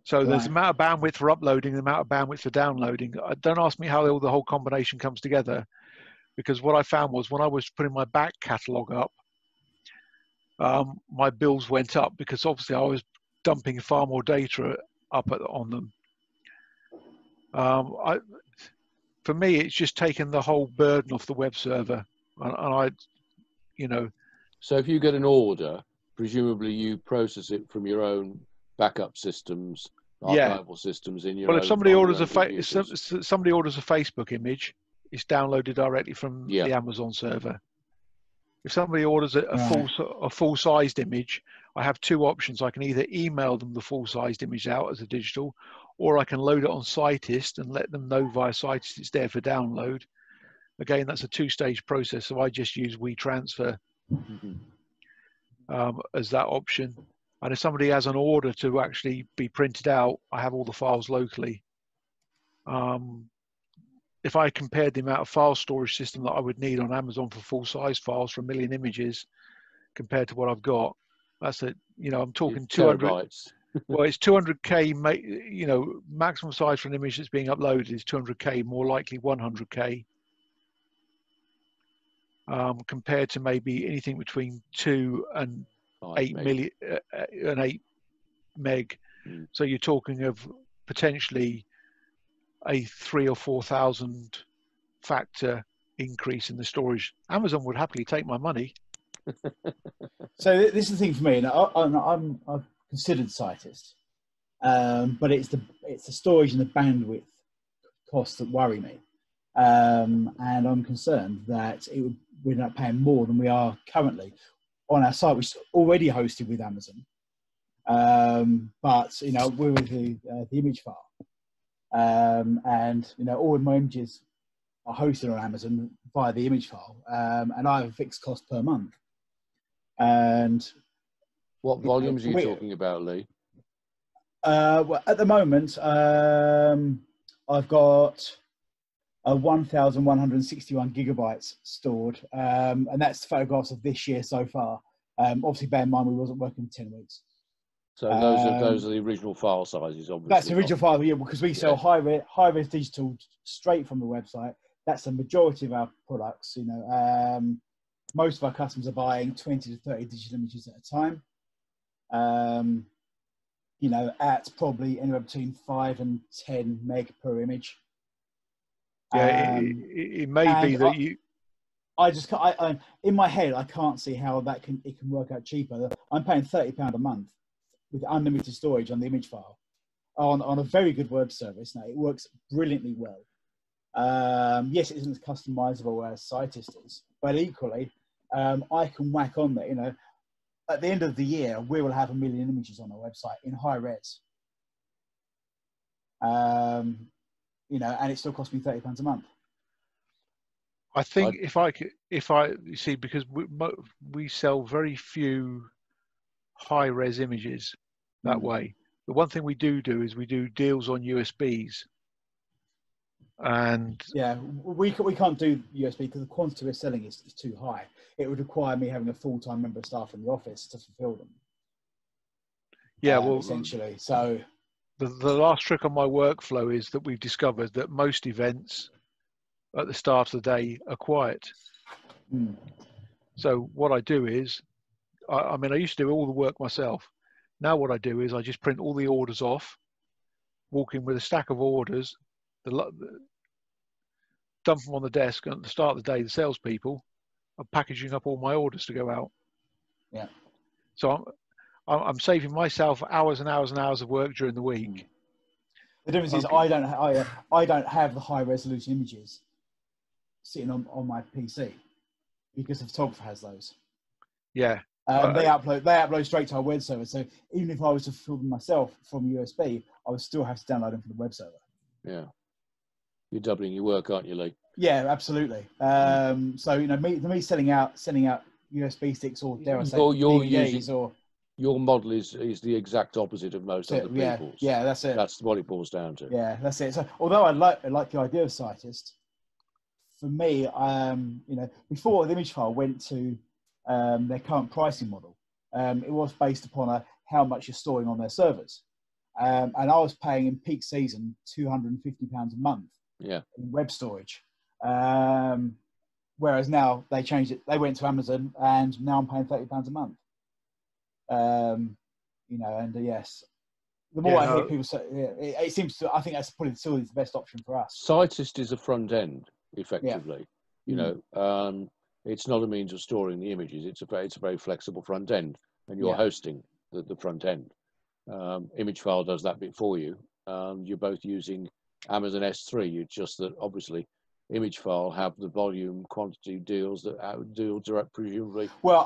So there's the amount of bandwidth for uploading, the amount of bandwidth for downloading. Don't ask me how the whole combination comes together, because what I found was when I was putting my back catalogue up, my bills went up because obviously I was dumping far more data up on them. For me, it's just taken the whole burden off the web server, and So if you get an order, presumably you process it from your own backup systems, archival systems in your own. Well, if somebody orders a Facebook image, it's downloaded directly from the Amazon server. If somebody orders a full-sized image, I have 2 options. I can either email them the full-sized image out as a digital, or I can load it on Cytist and let them know via Cytist it's there for download. Again, that's a 2-stage process, so I just use WeTransfer as that option. And if somebody has an order to actually be printed out, I have all the files locally. If I compared the amount of file storage system that I would need on Amazon for full-size files for 1 million images compared to what I've got, that's I'm talking 200. Well, it's 200K. Maximum size for an image that's being uploaded is 200K, more likely 100K, compared to maybe anything between 2 and 8 million and 8 meg. So you're talking of potentially a 3,000 or 4,000 factor increase in the storage. Amazon would happily take my money. So this is the thing for me, and I've considered Cytist, but it's the storage and the bandwidth costs that worry me, and I'm concerned that we're not paying more than we are currently on our site, which is already hosted with Amazon. But we're with the image file. And all of my images are hosted on Amazon via the image file, and I have a fixed cost per month. And what volumes are you talking about, Lee? Well, at the moment, I've got 1,161 gigabytes stored, and that's photographs of this year so far. Obviously, bear in mind we wasn't working for 10 weeks. So those are the original file sizes, obviously. That's the original file, because we sell high-res digital straight from the website. That's the majority of our products. Most of our customers are buying 20 to 30 digital images at a time. At probably anywhere between 5 and 10 meg per image. Yeah, it may be that you. I just can't. In my head, I can't see how it can work out cheaper. I'm paying £30 a month with unlimited storage on the image file on a very good web service. Now it works brilliantly well. Yes, it isn't as customizable as Sightist is, but equally, I can whack on there. You know, at the end of the year, we will have 1 million images on our website in high res. You know, and it still costs me £30 a month. I think if I you see, because we sell very few high res images that way. The one thing we do is we do deals on USBs. And yeah, we can't do USB because the quantity we're selling is too high. It would require me having a full-time member of staff in the office to fulfill them. Yeah, well, essentially. So the last trick on my workflow is that we've discovered that most events at the start of the day are quiet. So what I do is, I mean, I used to do all the work myself. Now what I do is I just print all the orders off, walk in with a stack of orders, dump them on the desk, and at the start of the day, the salespeople are packaging up all my orders to go out. Yeah. So I'm saving myself hours and hours and hours of work during the week. The difference is I don't have the high resolution images sitting on my PC because the photographer has those. Yeah. They upload straight to our web server. So even if I was to fill them myself from USB, I would still have to download them from the web server. Yeah. You're doubling your work, aren't you, Lee? Yeah, absolutely. So you know, me sending out USB sticks, or dare I say, DVDs, or your model is the exact opposite of most other people's. Yeah, that's it. That's what it boils down to. Yeah, that's it. So although I like the idea of Sightist, for me, you know, before the image file went to their current pricing model, it was based upon how much you're storing on their servers, and I was paying in peak season £250 a month. Yeah. In web storage, whereas now they changed it. They went to Amazon, and now I'm paying £30 a month. You know, and yes, the more I hear people say, it seems to. I think that's probably still the best option for us. Sightist is a front end, effectively. Yeah. You know, it's not a means of storing the images. It's a very flexible front end, and you're hosting the front end. Imagefile does that bit for you. You're both using Amazon S3. It's just that obviously Imagefile have the volume quantity deals that deal direct, presumably. Well,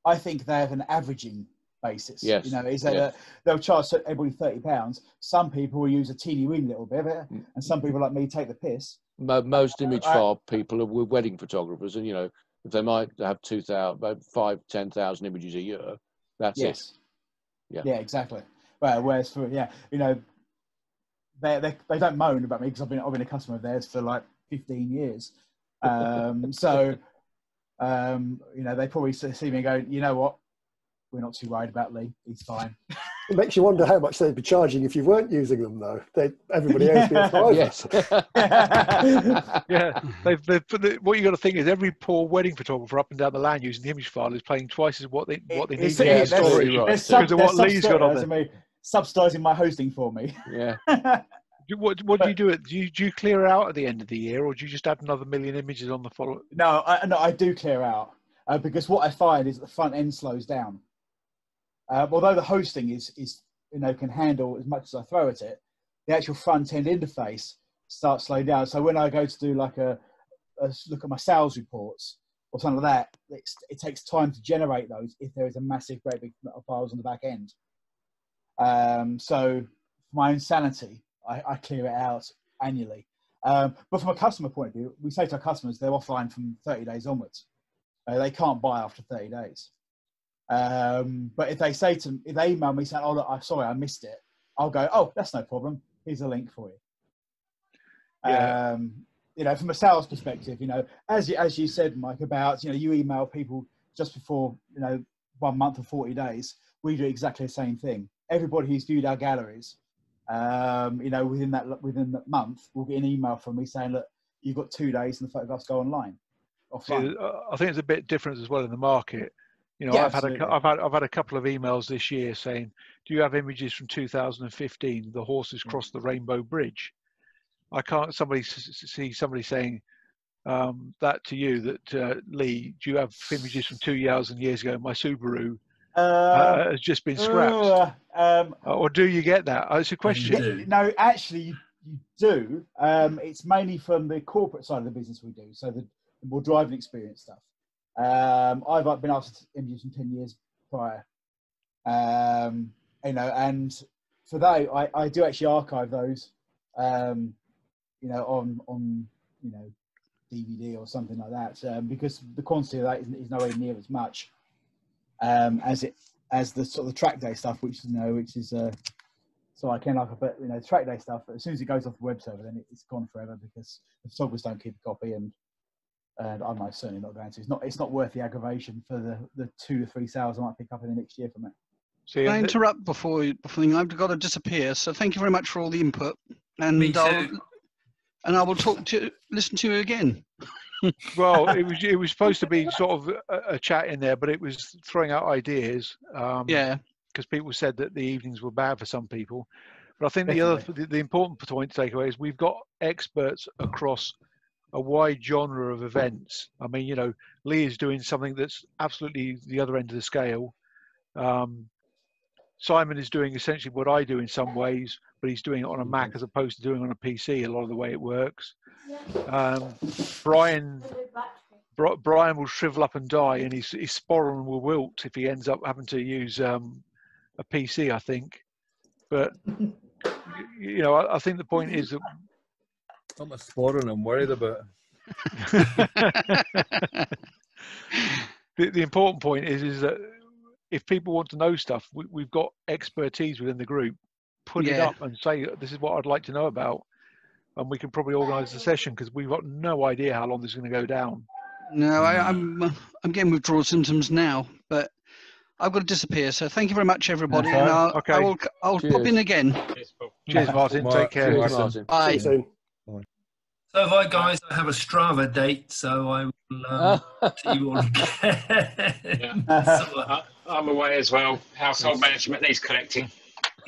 I think they have an averaging basis. Yes. You know, is that they'll charge everybody £30. Some people will use a teeny weeny little bit of it, and some people like me take the piss. Most Imagefile people are wedding photographers, and you know, if they might have 5,000-10,000 images a year, that's it. Yeah, exactly. Well, whereas for you know, they don't moan about me because I've been a customer of theirs for like 15 years. So you know, they probably see me and go, you know what, we're not too worried about Lee. He's fine. It makes you wonder how much they'd be charging if you weren't using them, though. Everybody else would be fine. Yes. Yeah. What you got to think is every poor wedding photographer up and down the land using the Imagefile is paying twice as what they need for storage because of what Lee's got on there. Subsidising my hosting for me. Yeah. What do you do? Do you clear out at the end of the year, or do you just add another 1 million images on the follow? No, I do clear out because what I find is the front end slows down. Although the hosting is you know, can handle as much as I throw at it, the actual front end interface starts slowing down. So when I go to do like a look at my sales reports or something like that, it takes time to generate those if there is a massive, great big files on the back end. So for my own sanity, I clear it out annually. But from a customer point of view, we say to our customers they're offline from 30 days onwards. They can't buy after 30 days. But if they email me saying, "Oh, look, I'm sorry, I missed it," I'll go, "Oh, that's no problem. Here's a link for you." Yeah. You know, from a sales perspective, you know, as you said, Mike, about, you know, you email people just before, you know, 1 month or 40 days. We do exactly the same thing. Everybody who's viewed our galleries, you know, within that month, will get an email from me saying, "Look, you've got 2 days and the photographs go offline." See, I think it's a bit different as well in the market. You know, Yeah, I've had a couple of emails this year saying, "Do you have images from 2015? The horses crossed the Rainbow Bridge." I can't. Somebody saying that to you, that Lee, do you have images from 2,000 years ago? My Subaru has just been scrapped. Or do you get that? It's a question. No, actually, you do, it's mainly from the corporate side of the business we do, so the more driving experience stuff. I've been after images from 10 years prior, you know, and for that, I do actually archive those, you know, on you know, DVD or something like that, because the quantity of that is nowhere near as much as the sort of the track day stuff, which is so I can but you know, track day stuff. As soon as it goes off the web server, then it's gone forever because the photographers don't keep a copy, and I'm most certainly not going to. It's not worth the aggravation for the 2 to 3 sales I might pick up in the next year from it. Can I interrupt before I've got to disappear? So thank you very much for all the input, and Me too. I will listen to you again. Well, it was supposed to be sort of a chat in there, but it was throwing out ideas. Yeah. Because people said that the evenings were bad for some people. But I think the important point to take away is we've got experts across a wide genre of events. I mean, you know, Lee is doing something that's absolutely the other end of the scale. Simon is doing essentially what I do in some ways, but he's doing it on a Mac as opposed to doing it on a PC, a lot of the way it works. Brian will shrivel up and die, and his sporran will wilt if he ends up having to use a PC, I think. But you know, I think the point is that I'm a sporran I'm worried about. the important point is that if people want to know stuff, we've got expertise within the group. Put it up and say, this is what I'd like to know about, and we can probably organise a session, because we've got no idea how long this is going to go down. No, I'm getting withdrawal symptoms now, but I've got to disappear. So thank you very much, everybody. And I'll pop in again. Cheers, Martin. Take care. Cheers, Martin. Bye. See you soon. So if I, guys, I have a Strava date, so I will see you all again. I'm away as well. Household management needs collecting.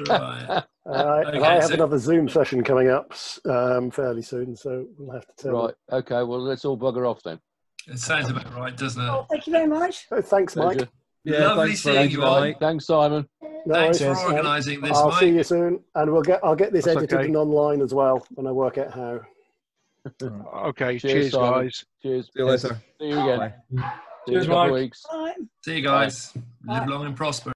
Right. And I have another Zoom session coming up fairly soon, so we'll have to tell. Right. Okay. Well, let's all bugger off then. It sounds about right, doesn't it? Oh, thank you very much. Thanks, Mike. Pleasure. Yeah, Lovely seeing you all. Thanks, Simon. No Thanks worries. for organising this, I'll Mike. see you soon, and I'll get this That's edited okay. and online as well when I work out how. Okay. Cheers, Simon. guys. Cheers. See you later. See you again. Bye. See you in a couple of weeks. Bye. See you guys. Live long and prosper.